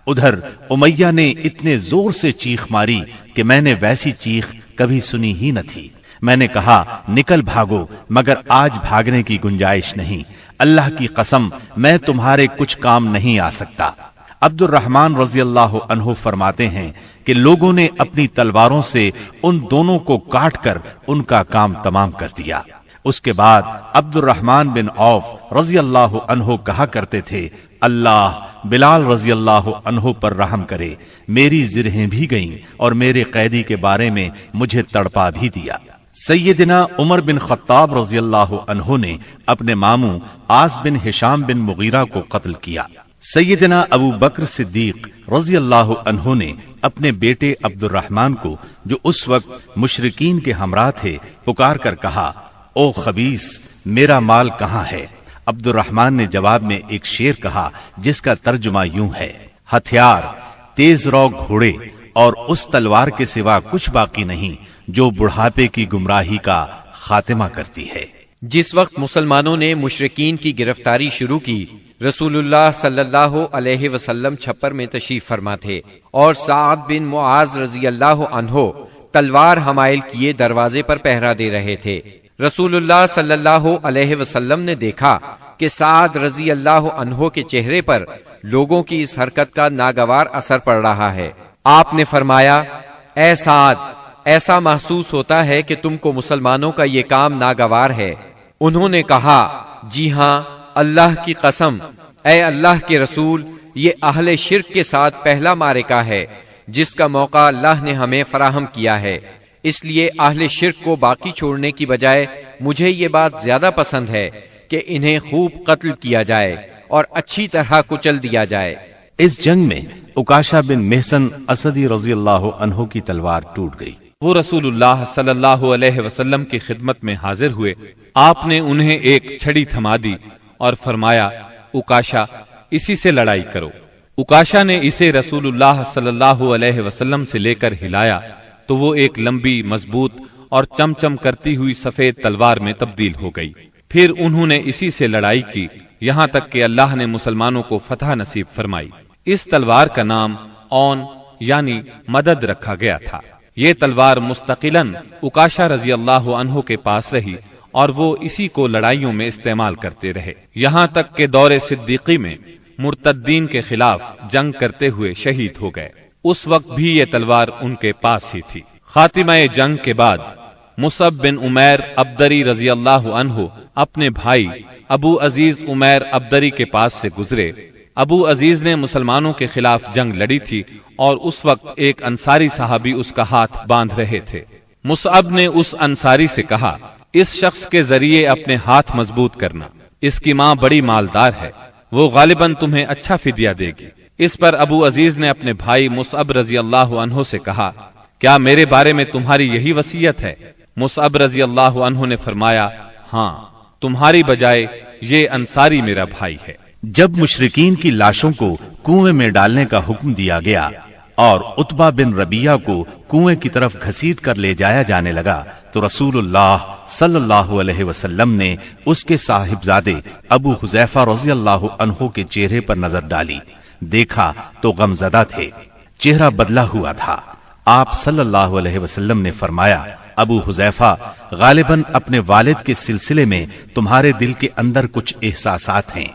ادھر امیہ نے اتنے زور سے چیخ ماری کہ میں نے ویسی چیخ کبھی سنی ہی نہ تھی۔ میں نے کہا، نکل بھاگو، مگر آج بھاگنے کی گنجائش نہیں۔ اللہ کی قسم میں تمہارے کچھ کام نہیں آ سکتا۔ عبد الرحمن رضی اللہ عنہ فرماتے ہیں کہ لوگوں نے اپنی تلواروں سے ان دونوں کو کاٹ کر ان کا کام تمام کر دیا۔ اس کے بعد عبد الرحمن بن عوف رضی اللہ عنہ کہا کرتے تھے، اللہ بلال رضی اللہ عنہ پر رحم کرے، میری زرہیں بھی گئیں اور میرے قیدی کے بارے میں مجھے تڑپا بھی دیا۔ سیدنا عمر بن خطاب رضی اللہ عنہ نے اپنے ماموں عاص بن ہشام بن مغیرہ کو قتل کیا۔ سیدنا ابو بکر صدیق رضی اللہ عنہ نے اپنے بیٹے عبد الرحمن کو، جو اس وقت مشرکین کے ہمراہ تھے، پکار کر کہا، او خبیث، میرا مال کہاں ہے؟ عبد الرحمن نے جواب میں ایک شعر کہا جس کا ترجمہ یوں ہے، ہتھیار، تیز رو گھوڑے اور اس تلوار کے سوا کچھ باقی نہیں جو بڑھاپے کی گمراہی کا خاتمہ کرتی ہے۔ جس وقت مسلمانوں نے مشرکین کی گرفتاری شروع کی، رسول اللہ صلی اللہ علیہ وسلم چھپر میں تشریف فرما تھے اور سعد بن معاذ رضی اللہ عنہ تلوار حمائل کیے دروازے پر پہرا دے رہے تھے۔ رسول اللہ صلی اللہ علیہ وسلم نے دیکھا کہ سعد رضی اللہ عنہ کے چہرے پر لوگوں کی اس حرکت کا ناگوار اثر پڑ رہا ہے۔ آپ نے فرمایا، اے سعد، ایسا محسوس ہوتا ہے کہ تم کو مسلمانوں کا یہ کام ناگوار ہے۔ انہوں نے کہا، جی ہاں، اللہ کی قسم، اے اللہ کے رسول، یہ اہل شرک کے ساتھ پہلا معرکہ ہے جس کا موقع اللہ نے ہمیں فراہم کیا ہے، اس لیے اہل شرک کو باقی چھوڑنے کی بجائے مجھے یہ بات زیادہ پسند ہے کہ انہیں خوب قتل کیا جائے اور اچھی طرح کچل دیا جائے۔ اس جنگ میں عکاشہ بن محسن اسدی رضی اللہ عنہ کی تلوار ٹوٹ گئی۔ وہ رسول اللہ صلی اللہ علیہ وسلم کی خدمت میں حاضر ہوئے۔ آپ نے انہیں ایک چھڑی تھما دی اور فرمایا، عکاشہ، اسی سے لڑائی کرو۔ عکاشہ نے اسے رسول اللہ صلی اللہ علیہ وسلم سے لے کر ہلایا تو وہ ایک لمبی، مضبوط اور چمچم کرتی ہوئی سفید تلوار میں تبدیل ہو گئی۔ پھر انہوں نے اسی سے لڑائی کی یہاں تک کہ اللہ نے مسلمانوں کو فتح نصیب فرمائی۔ اس تلوار کا نام اون یعنی مدد رکھا گیا تھا۔ یہ تلوار مستقلاً عکاشہ رضی اللہ عنہ کے پاس رہی اور وہ اسی کو لڑائیوں میں استعمال کرتے رہے، یہاں تک کہ دور صدیقی میں مرتدین کے خلاف جنگ کرتے ہوئے شہید ہو گئے۔ اس وقت بھی یہ تلوار ان کے پاس ہی تھی۔ خاتمہ جنگ کے بعد مصعب بن عمیر ابدری رضی اللہ عنہ اپنے بھائی ابو عزیز عمیر ابدری کے پاس سے گزرے۔ ابو عزیز نے مسلمانوں کے خلاف جنگ لڑی تھی اور اس وقت ایک انصاری صحابی اس کا ہاتھ باندھ رہے تھے۔ مصعب نے اس انصاری سے کہا، اس شخص کے ذریعے اپنے ہاتھ مضبوط کرنا۔ اس کی ماں بڑی مالدار ہے، وہ غالباً تمہیں اچھا فدیہ دے گی۔ اس پر ابو عزیز نے اپنے بھائی مصعب رضی اللہ عنہ سے کہا، کیا میرے بارے میں تمہاری یہی وصیت ہے؟ مصعب رضی اللہ عنہ نے فرمایا، ہاں، تمہاری بجائے یہ انصاری میرا بھائی ہے۔ جب مشرکین کی لاشوں کو کنویں میں ڈالنے کا حکم دیا گیا اور عتبہ بن ربیہ کو کنویں کی طرف گھسیٹ کر لے جایا جانے لگا تو رسول اللہ صلی اللہ علیہ وسلم نے اس کے صاحبزادے ابو حذیفہ رضی اللہ عنہ کے چہرے پر نظر ڈالی، دیکھا تو غمزدہ تھے، چہرہ بدلا ہوا تھا۔ آپ صلی اللہ علیہ وسلم نے فرمایا، ابو حذیفہ، غالباً اپنے والد کے سلسلے میں تمہارے دل کے اندر کچھ احساسات ہیں۔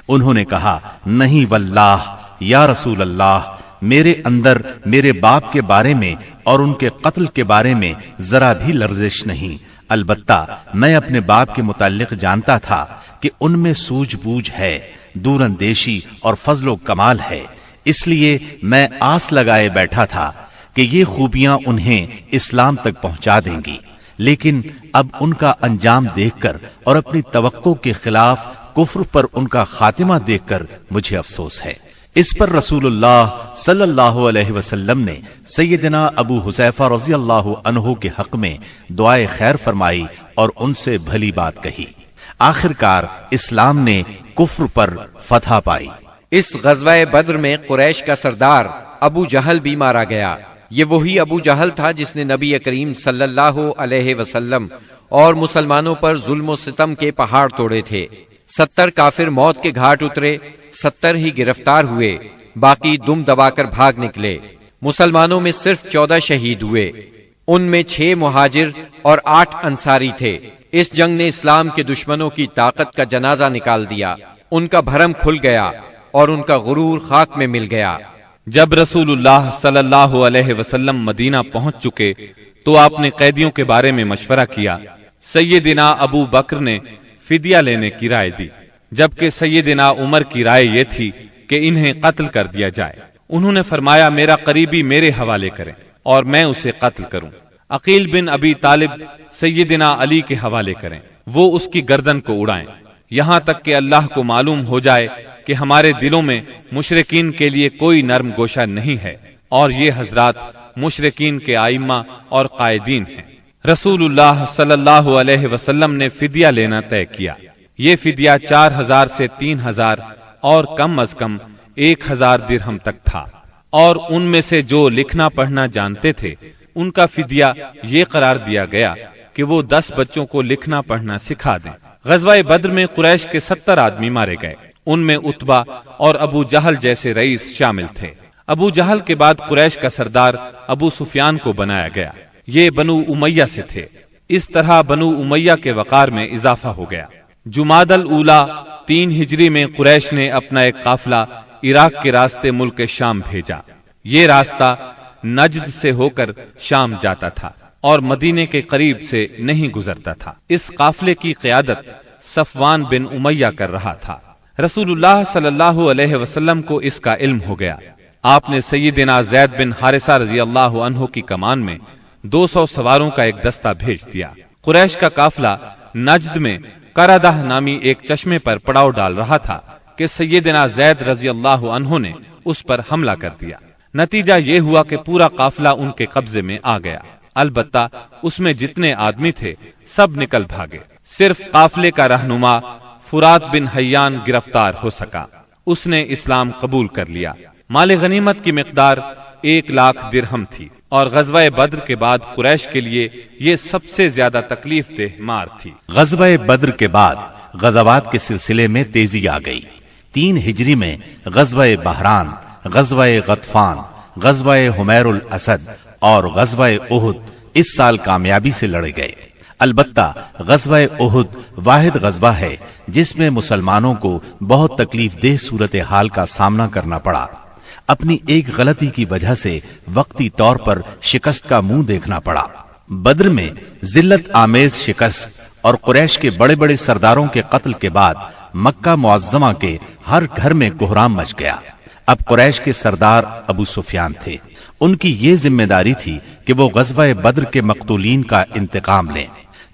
انہوں نے کہا، نہیں واللہ یا رسول اللہ، میرے اندر میرے باپ کے بارے میں اور ان کے قتل کے بارے میں ذرا بھی لرزش نہیں، البتہ میں اپنے باپ کے متعلق جانتا تھا کہ ان میں سوجھ بوجھ ہے، دور اندیشی اور فضل و کمال ہے، اس لیے میں آس لگائے بیٹھا تھا کہ یہ خوبیاں انہیں اسلام تک پہنچا دیں گی، لیکن اب ان کا انجام دیکھ کر اور اپنی توقع کے خلاف کفر پر ان کا خاتمہ دیکھ کر مجھے افسوس ہے۔ اس پر رسول اللہ صلی اللہ علیہ وسلم نے سیدنا ابو حذیفہ رضی اللہ عنہ کے حق میں دعائے خیر فرمائی اور ان سے بھلی بات کہی۔ آخر کار اسلام نے کفر پر فتح پائی۔ اس غزوہ بدر میں قریش کا سردار ابو جہل بھی مارا گیا۔ یہ وہی ابو جہل تھا جس نے نبی کریم صلی اللہ علیہ وسلم اور مسلمانوں پر ظلم و ستم کے پہاڑ توڑے تھے۔ 70 کافر موت کے گھاٹ اترے، 70 ہی گرفتار ہوئے، باقی دم دبا کر بھاگ نکلے۔ مسلمانوں میں صرف 14 شہید ہوئے، ان میں 6 مہاجر اور 8 انصاری تھے۔ اس جنگ نے اسلام کے دشمنوں کی طاقت کا جنازہ نکال دیا، ان کا بھرم کھل گیا اور ان کا غرور خاک میں مل گیا۔ جب رسول اللہ صلی اللہ علیہ وسلم مدینہ پہنچ چکے تو آپ نے قیدیوں کے بارے میں مشورہ کیا۔ سیدنا ابو بکر نے فدیہ لینے کی رائے دی، جبکہ سیدنا عمر کی رائے یہ تھی کہ انہیں قتل کر دیا جائے۔ انہوں نے فرمایا، میرا قریبی میرے حوالے کریں اور میں اسے قتل کروں۔ عقیل بن ابی طالب سیدنا علی کے حوالے کریں، وہ اس کی گردن کو اڑائیں، یہاں تک کہ اللہ کو معلوم ہو جائے کہ ہمارے دلوں میں مشرکین کے لیے کوئی نرم گوشہ نہیں ہے، اور یہ حضرات مشرکین کے ائمہ اور قائدین ہیں۔ رسول اللہ صلی اللہ علیہ وسلم نے فدیہ لینا طے کیا۔ یہ فدیہ 4000 سے 3000 اور کم از کم 1000 درہم تک تھا، اور ان میں سے جو لکھنا پڑھنا جانتے تھے ان کا فدیہ یہ قرار دیا گیا کہ وہ 10 بچوں کو لکھنا پڑھنا سکھا دیں۔ غزوہ بدر میں قریش کے 70 آدمی مارے گئے، ان میں عتبہ اور ابو جہل جیسے رئیس شامل تھے۔ ابو جہل کے بعد قریش کا سردار ابو سفیان کو بنایا گیا، یہ بنو امیہ سے تھے۔ اس طرح بنو امیہ کے وقار میں اضافہ ہو گیا۔ جمادی الاولی 3 ہجری میں قریش نے اپنا ایک قافلہ عراق کے راستے ملک شام بھیجا۔ یہ راستہ نجد سے ہو کر شام جاتا تھا اور مدینے کے قریب سے نہیں گزرتا تھا۔ اس قافلے کی قیادت صفوان بن امیہ کر رہا تھا۔ رسول اللہ صلی اللہ علیہ وسلم کو اس کا علم ہو گیا۔ آپ نے سیدنا زید بن حارثہ رضی اللہ عنہ کی کمان میں 200 سواروں کا ایک دستہ بھیج دیا۔ قریش کا قافلہ نجد میں قردہ نامی ایک چشمے پر پڑاؤ ڈال رہا تھا کہ سیدنا زید رضی اللہ عنہ نے اس پر حملہ کر دیا۔ نتیجہ یہ ہوا کہ پورا قافلہ ان کے قبضے میں آ گیا، البتہ اس میں جتنے آدمی تھے سب نکل بھاگے۔ صرف قافلے کا رہنما فرات بن حیان گرفتار ہو سکا، اس نے اسلام قبول کر لیا۔ مال غنیمت کی مقدار 1,00,000 درہم تھی، اور غزوہ بدر کے بعد قریش کے لیے یہ سب سے زیادہ تکلیف دہ مار تھی۔ غزوہ بدر کے بعد غزوات کے سلسلے میں تیزی آ گئی۔ 3 ہجری میں غزوہ بحران، غزوہ غطفان، غزوہ حمیر الاسد اور غزوہ احد اس سال کامیابی سے لڑے گئے۔ البتہ غزوہ احد واحد غزوہ ہے جس میں مسلمانوں کو بہت تکلیف دہ صورتحال کا سامنا کرنا پڑا۔ اپنی ایک غلطی کی وجہ سے وقتی طور پر شکست کا منہ دیکھنا پڑا۔ بدر میں ذلت آمیز شکست اور قریش کے بڑے بڑے سرداروں کے قتل کے بعد مکہ معظمہ کے ہر گھر میں کوہرام مچ گیا۔ اب قریش کے سردار ابو سفیان تھے، ان کی یہ ذمہ داری تھی کہ وہ غزوہ بدر کے مقتولین کا انتقام لیں۔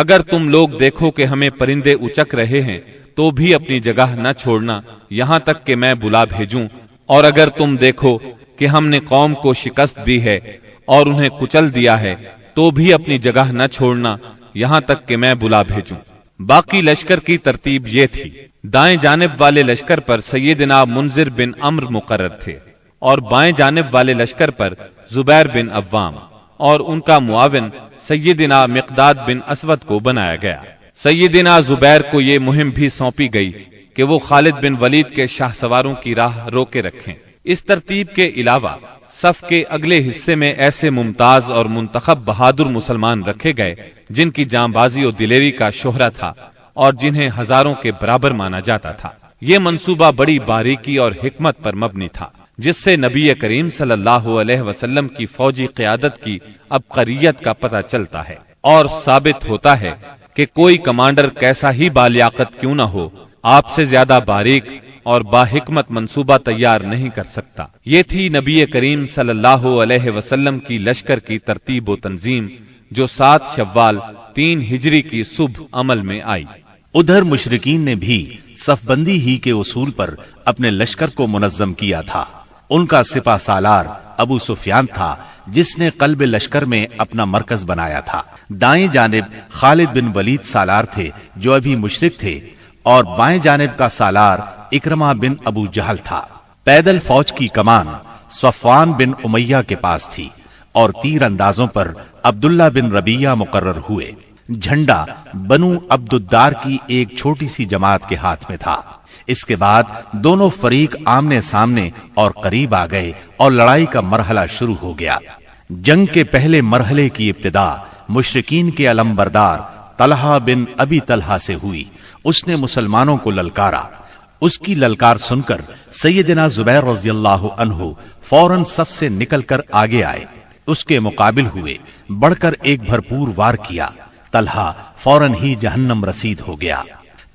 اگر تم لوگ دیکھو کہ ہمیں پرندے اچک رہے ہیں تو بھی اپنی جگہ نہ چھوڑنا یہاں تک کہ میں بلا بھیجوں، اور اگر تم دیکھو کہ ہم نے قوم کو شکست دی ہے اور انہیں کچل دیا ہے تو بھی اپنی جگہ نہ چھوڑنا یہاں تک کہ میں بلا بھیجوں۔ باقی لشکر کی ترتیب یہ تھی: دائیں جانب والے لشکر پر سیدنا منذر بن عمرو مقرر تھے، اور بائیں جانب والے لشکر پر زبیر بن عوام، اور ان کا معاون سیدنا مقداد بن اسود کو بنایا گیا۔ سیدنا زبیر کو یہ مہم بھی سونپی گئی کہ وہ خالد بن ولید کے شاہ سواروں کی راہ روکے رکھیں۔ اس ترتیب کے علاوہ صف کے اگلے حصے میں ایسے ممتاز اور منتخب بہادر مسلمان رکھے گئے جن کی جاں بازی و دلیری کا شہرہ تھا اور جنہیں ہزاروں کے برابر مانا جاتا تھا۔ یہ منصوبہ بڑی باریکی اور حکمت پر مبنی تھا، جس سے نبی کریم صلی اللہ علیہ وسلم کی فوجی قیادت کی عبقریت کا پتہ چلتا ہے، اور ثابت ہوتا ہے کہ کوئی کمانڈر کیسا ہی بالیاقت کیوں نہ ہو، آپ سے زیادہ باریک اور باحکمت منصوبہ تیار نہیں کر سکتا۔ یہ تھی نبی کریم صلی اللہ علیہ وسلم کی لشکر کی ترتیب و تنظیم، جو 7 شوال 3 ہجری کی صبح عمل میں آئی۔ ادھر مشرکین نے بھی صف بندی ہی کے اصول پر اپنے لشکر کو منظم کیا تھا۔ ان کا سپہ سالار ابو سفیان تھا، جس نے قلب لشکر میں اپنا مرکز بنایا تھا۔ دائیں جانب خالد بن ولید سالار تھے، جو ابھی مشرک تھے، اور بائیں جانب کا سالار اکرمہ بن ابو جہل تھا۔ پیدل فوج کی کمان صفوان بن امیہ کے پاس تھی، اور تیر اندازوں پر عبداللہ بن ربیہ مقرر ہوئے۔ جھنڈا بنو عبد الدار کی ایک چھوٹی سی جماعت کے ہاتھ میں تھا۔ اس کے بعد دونوں فریق آمنے سامنے اور قریب آ گئے، اور لڑائی کا مرحلہ شروع ہو گیا۔ جنگ کے پہلے مرحلے کی ابتدا مشرکین کے علمبردار طلحہ بن ابی طلحہ سے ہوئی۔ اس نے مسلمانوں کو للکارا۔ اس کی للکار سن کر سیدنا زبیر رضی اللہ عنہ فوراً صف سے نکل کر آگے آئے، اس کے مقابل ہوئے، بڑھ کر ایک بھرپور وار کیا۔ طلحہ فوراً ہی جہنم رسید ہو گیا۔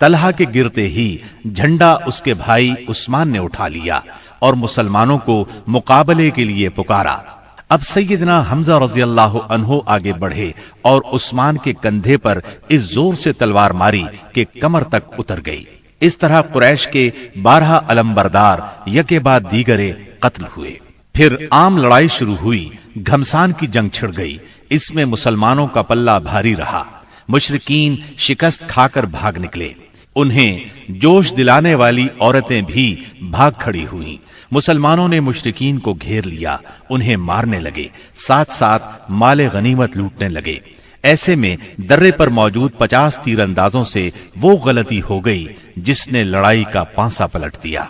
طلحہ کے گرتے ہی جھنڈا اس کے بھائی عثمان نے اٹھا لیا اور مسلمانوں کو مقابلے کے لیے پکارا۔ اب سیدنا حمزہ رضی اللہ عنہ آگے بڑھے اور عثمان کے کندھے پر اس زور سے تلوار ماری کہ کمر تک اتر گئی۔ اس طرح قریش کے 12 علمبردار یکے بعد دیگرے قتل ہوئے۔ پھر عام لڑائی شروع ہوئی۔ گھمسان کی جنگ چھڑ گئی۔ اس میں مسلمانوں کا پلہ بھاری رہا۔ مشرکین شکست کھا کر بھاگ نکلے۔ انہیں جوش دلانے والی عورتیں بھی بھاگ کھڑی ہوئیں۔ مسلمانوں نے مشرکین کو گھیر لیا، انہیں مارنے لگے، ساتھ ساتھ مال غنیمت لوٹنے لگے۔ ایسے میں درے پر موجود 50 تیر اندازوں سے وہ غلطی ہو گئی جس نے لڑائی کا پانسا پلٹ دیا۔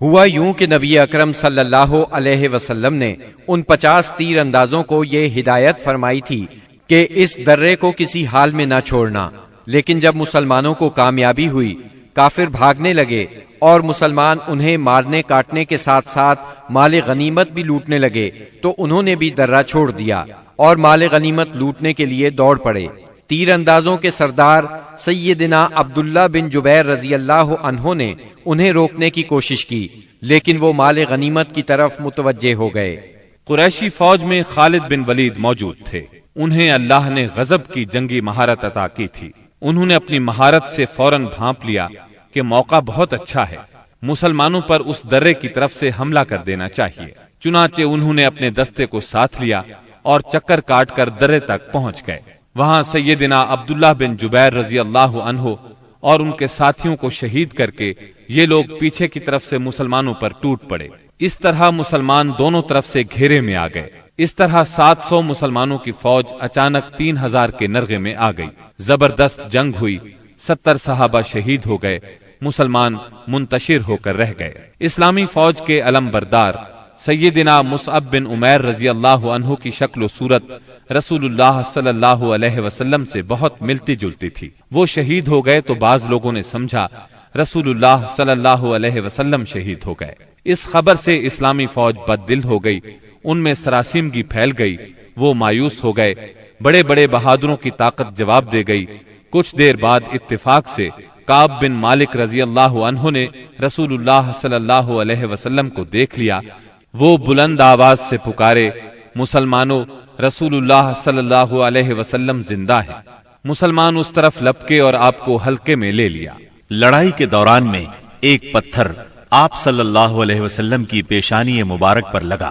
ہوا یوں کہ نبی اکرم صلی اللہ علیہ وسلم نے ان 50 تیر اندازوں کو یہ ہدایت فرمائی تھی کہ اس درے کو کسی حال میں نہ چھوڑنا، لیکن جب مسلمانوں کو کامیابی ہوئی، کافر بھاگنے لگے اور مسلمان انہیں مارنے کاٹنے کے ساتھ ساتھ مال غنیمت بھی لوٹنے لگے، تو انہوں نے بھی درہ چھوڑ دیا اور مال غنیمت لوٹنے کے لیے دوڑ پڑے۔ تیر اندازوں کے سردار سیدنا عبداللہ بن جبیر رضی اللہ عنہ نے انہیں روکنے کی کوشش کی، لیکن وہ مال غنیمت کی طرف متوجہ ہو گئے۔ قریشی فوج میں خالد بن ولید موجود تھے۔ انہیں اللہ نے غضب کی جنگی مہارت عطا کی تھی۔ انہوں نے اپنی مہارت سے فوراً بھانپ لیا کہ موقع بہت اچھا ہے، مسلمانوں پر اس درے کی طرف سے حملہ کر دینا چاہیے۔ چنانچہ انہوں نے اپنے دستے کو ساتھ لیا اور چکر کاٹ کر درے تک پہنچ گئے۔ وہاں سیدنا عبداللہ بن جبیر رضی اللہ عنہ اور ان کے ساتھیوں کو شہید کر کے یہ لوگ پیچھے کی طرف سے مسلمانوں پر ٹوٹ پڑے۔ اس طرح مسلمان دونوں طرف سے گھیرے میں آ گئے۔ اس طرح 700 مسلمانوں کی فوج اچانک 3000 کے نرغے میں آ گئی۔ زبردست جنگ ہوئی، 70 صحابہ شہید ہو گئے، مسلمان منتشر ہو کر رہ گئے۔ اسلامی فوج کے علمبردار سیدنا مصعب بن عمیر رضی اللہ عنہ کی شکل و صورت رسول اللہ صلی اللہ علیہ وسلم سے بہت ملتی جلتی تھی۔ وہ شہید ہو گئے تو بعض لوگوں نے سمجھا رسول اللہ صلی اللہ علیہ وسلم شہید ہو گئے۔ اس خبر سے اسلامی فوج بد دل ہو گئی، ان میں سراسیمگی پھیل گئی، وہ مایوس ہو گئے۔ بڑے بڑے بہادروں کی طاقت جواب دے گئی۔ کچھ دیر بعد اتفاق سے کعب بن مالک رضی اللہ عنہ نے رسول اللہ صلی اللہ علیہ وسلم کو دیکھ لیا۔ وہ بلند آواز سے پکارے، مسلمانوں، رسول اللہ صلی اللہ علیہ وسلم زندہ ہیں۔ مسلمان اس طرف لپکے اور آپ کو حلقے میں لے لیا۔ لڑائی کے دوران میں ایک پتھر آپ صلی اللہ علیہ وسلم کی پیشانی مبارک پر لگا،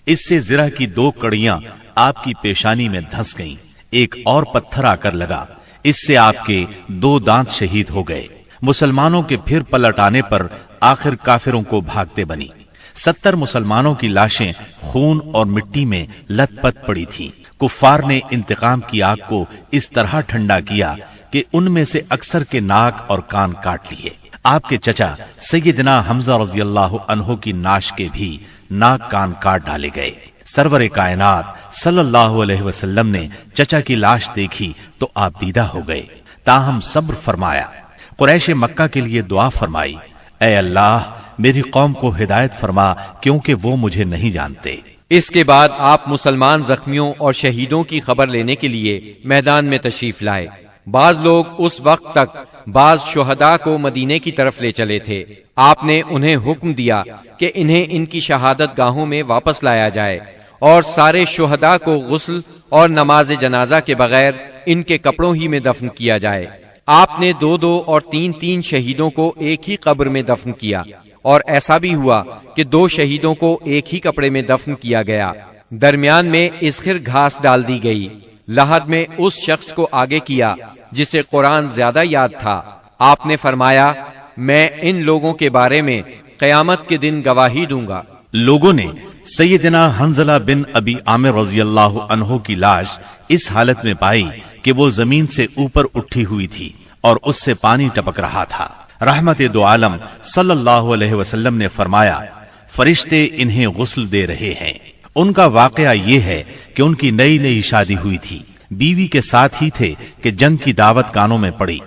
اس سے زرہ کی 2 کڑیاں آپ کی پیشانی میں دھنس گئیں۔ ایک اور پتھر آ کر لگا، اس سے آپ کے 2 دانت شہید ہو گئے۔ مسلمانوں کے پھر پلٹ آنے پر آخر کافروں کو بھاگتے بنی۔ 70 مسلمانوں کی لاشیں خون اور مٹی میں لت پت پڑی تھیں۔ کفار نے انتقام کی آگ کو اس طرح ٹھنڈا کیا کہ ان میں سے اکثر کے ناک اور کان کاٹ لیے۔ آپ کے چچا سیدنا حمزہ رضی اللہ عنہ کی ناش کے بھی ناک کان کاٹ ڈالے گئے۔ سرور کائنات صلی اللہ علیہ وسلم نے چچا کی لاش دیکھی تو آپ دیدہ ہو گئے، تاہم صبر فرمایا۔ قریش مکہ کے لیے دعا فرمائی، اے اللہ میری قوم کو ہدایت فرما کیونکہ وہ مجھے نہیں جانتے۔ اس کے بعد آپ مسلمان زخمیوں اور شہیدوں کی خبر لینے کے لیے میدان میں تشریف لائے۔ بعض لوگ اس وقت تک بعض شہداء کو مدینے کی طرف لے چلے تھے۔ آپ نے انہیں حکم دیا کہ انہیں ان کی شہادت گاہوں میں واپس لایا جائے اور سارے شہداء کو غسل اور نماز جنازہ کے بغیر ان کے کپڑوں ہی میں دفن کیا جائے۔ آپ نے 2 اور 3 شہیدوں کو ایک ہی قبر میں دفن کیا، اور ایسا بھی ہوا کہ 2 شہیدوں کو ایک ہی کپڑے میں دفن کیا گیا۔ درمیان میں اسخر گھاس ڈال دی گئی۔ لحد میں اس شخص کو آگے کیا جسے قرآن زیادہ یاد تھا۔ آپ نے فرمایا، میں ان لوگوں کے بارے میں قیامت کے دن گواہی دوں گا۔ لوگوں نے سیدنا حنظلہ بن ابی عامر رضی اللہ عنہ کی لاش اس حالت میں پائی کہ وہ زمین سے اوپر اٹھی ہوئی تھی اور اس سے پانی ٹپک رہا تھا۔ رحمت دو عالم صلی اللہ علیہ وسلم نے فرمایا، فرشتے انہیں غسل دے رہے ہیں۔ ان کا واقعہ یہ ہے کہ ان کی نئی شادی ہوئی تھی، بیوی کے ساتھ ہی تھے کہ جنگ کی دعوت کانوں میں پڑی۔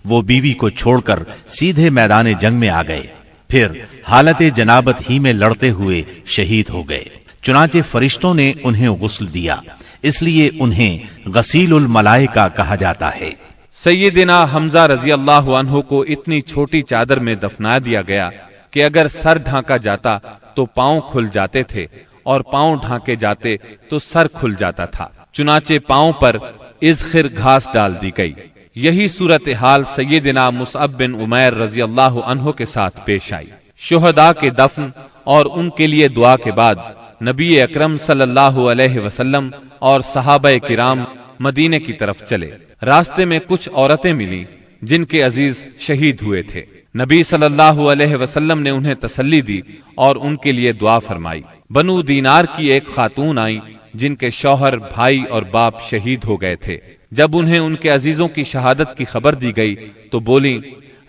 وہ بیوی کو چھوڑ کر سیدھے میدان جنگ میں آ گئے، پھر حالت جنابت ہی میں لڑتے ہوئے شہید ہو گئے۔ چنانچہ فرشتوں نے انہیں غسل دیا، اس لیے انہیں غسیل الملائکہ کہا جاتا ہے۔ سیدنا حمزہ رضی اللہ عنہ کو اتنی چھوٹی چادر میں دفنا دیا گیا کہ اگر سر ڈھانکا جاتا تو پاؤں کھل جاتے تھے اور پاؤں ڈھانکے جاتے تو سر کھل جاتا تھا۔ چنانچہ پاؤں پر اذخر گھاس ڈال دی گئی۔ یہی صورتحال سیدنا مصعب بن عمیر رضی اللہ عنہ کے ساتھ پیش آئی۔ شہداء کے دفن اور ان کے لیے دعا کے بعد نبی اکرم صلی اللہ علیہ وسلم اور صحابہ کرام مدینے کی طرف چلے۔ راستے میں کچھ عورتیں ملی جن کے عزیز شہید ہوئے تھے۔ نبی صلی اللہ علیہ وسلم نے انہیں تسلی دی اور ان کے لیے دعا فرمائی۔ بنو دینار کی ایک خاتون آئی جن کے شوہر، بھائی اور باپ شہید ہو گئے تھے۔ جب انہیں ان کے عزیزوں کی شہادت کی خبر دی گئی تو بولی،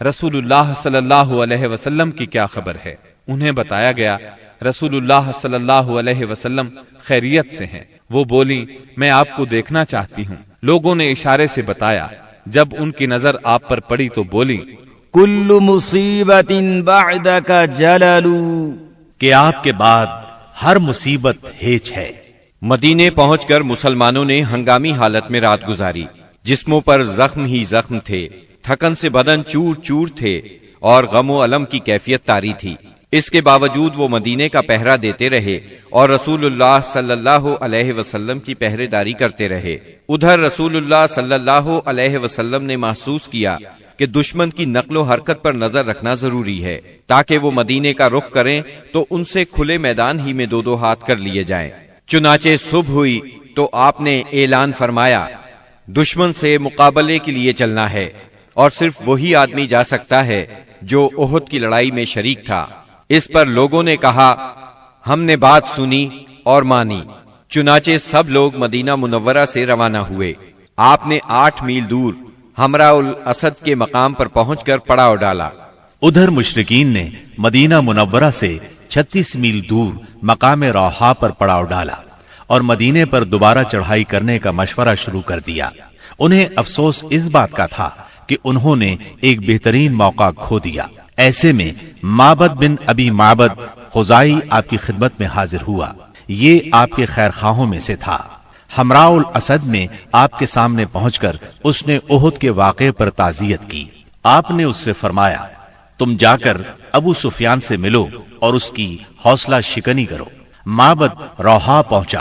رسول اللہ صلی اللہ علیہ وسلم کی کیا خبر ہے؟ انہیں بتایا گیا رسول اللہ صلی اللہ علیہ وسلم خیریت سے ہیں۔ وہ بولی، میں آپ کو دیکھنا چاہتی ہوں۔ لوگوں نے اشارے سے بتایا۔ جب ان کی نظر آپ پر پڑی تو بولی، کل مصیبت بعدک جلل، کہ آپ کے بعد ہر مصیبت ہیچ ہے۔ مدینے پہنچ کر مسلمانوں نے ہنگامی حالت میں رات گزاری۔ جسموں پر زخم ہی زخم تھے، تھکن سے بدن چور چور تھے اور غم و الم کی کیفیت طاری تھی۔ اس کے باوجود وہ مدینے کا پہرا دیتے رہے اور رسول اللہ صلی اللہ علیہ وسلم کی پہرے داری کرتے رہے۔ ادھر رسول اللہ صلی اللہ علیہ وسلم نے محسوس کیا کہ دشمن کی نقل و حرکت پر نظر رکھنا ضروری ہے تاکہ وہ مدینے کا رخ کریں تو ان سے کھلے میدان ہی میں 2 ہاتھ کر لیے جائیں۔ چنانچہ صبح ہوئی تو آپ نے اعلان فرمایا، دشمن سے مقابلے کے لیے چلنا ہے، اور صرف وہی آدمی جا سکتا ہے جو احد کی لڑائی میں شریک تھا۔ اس پر لوگوں نے کہا، ہم نے بات سنی اور مانی۔ چنانچہ سب لوگ مدینہ منورہ سے روانہ ہوئے۔ آپ نے 8 میل دور حمراء الاسد کے مقام پر پہنچ کر پڑاؤ ڈالا۔ ادھر مشرکین نے مدینہ منورہ سے 36 میل دور مقام روحا پر پڑاؤ ڈالا اور مدینے پر دوبارہ چڑھائی کرنے کا مشورہ شروع کر دیا۔ انہیں افسوس اس بات کا تھا کہ انہوں نے ایک بہترین موقع کھو دیا۔ ایسے میں معبد بن ابی معبد خزائی آپ کی خدمت میں حاضر ہوا۔ یہ آپ کے خیر خواہوں میں سے تھا۔ حمراء الاسد میں آپ کے سامنے پہنچ کر اس نے احد کے واقعے پر تعزیت کی۔ آپ نے اس سے فرمایا، تم جا کر ابو سفیان سے ملو اور اس کی حوصلہ شکنی کرو۔ معبد روحا پہنچا۔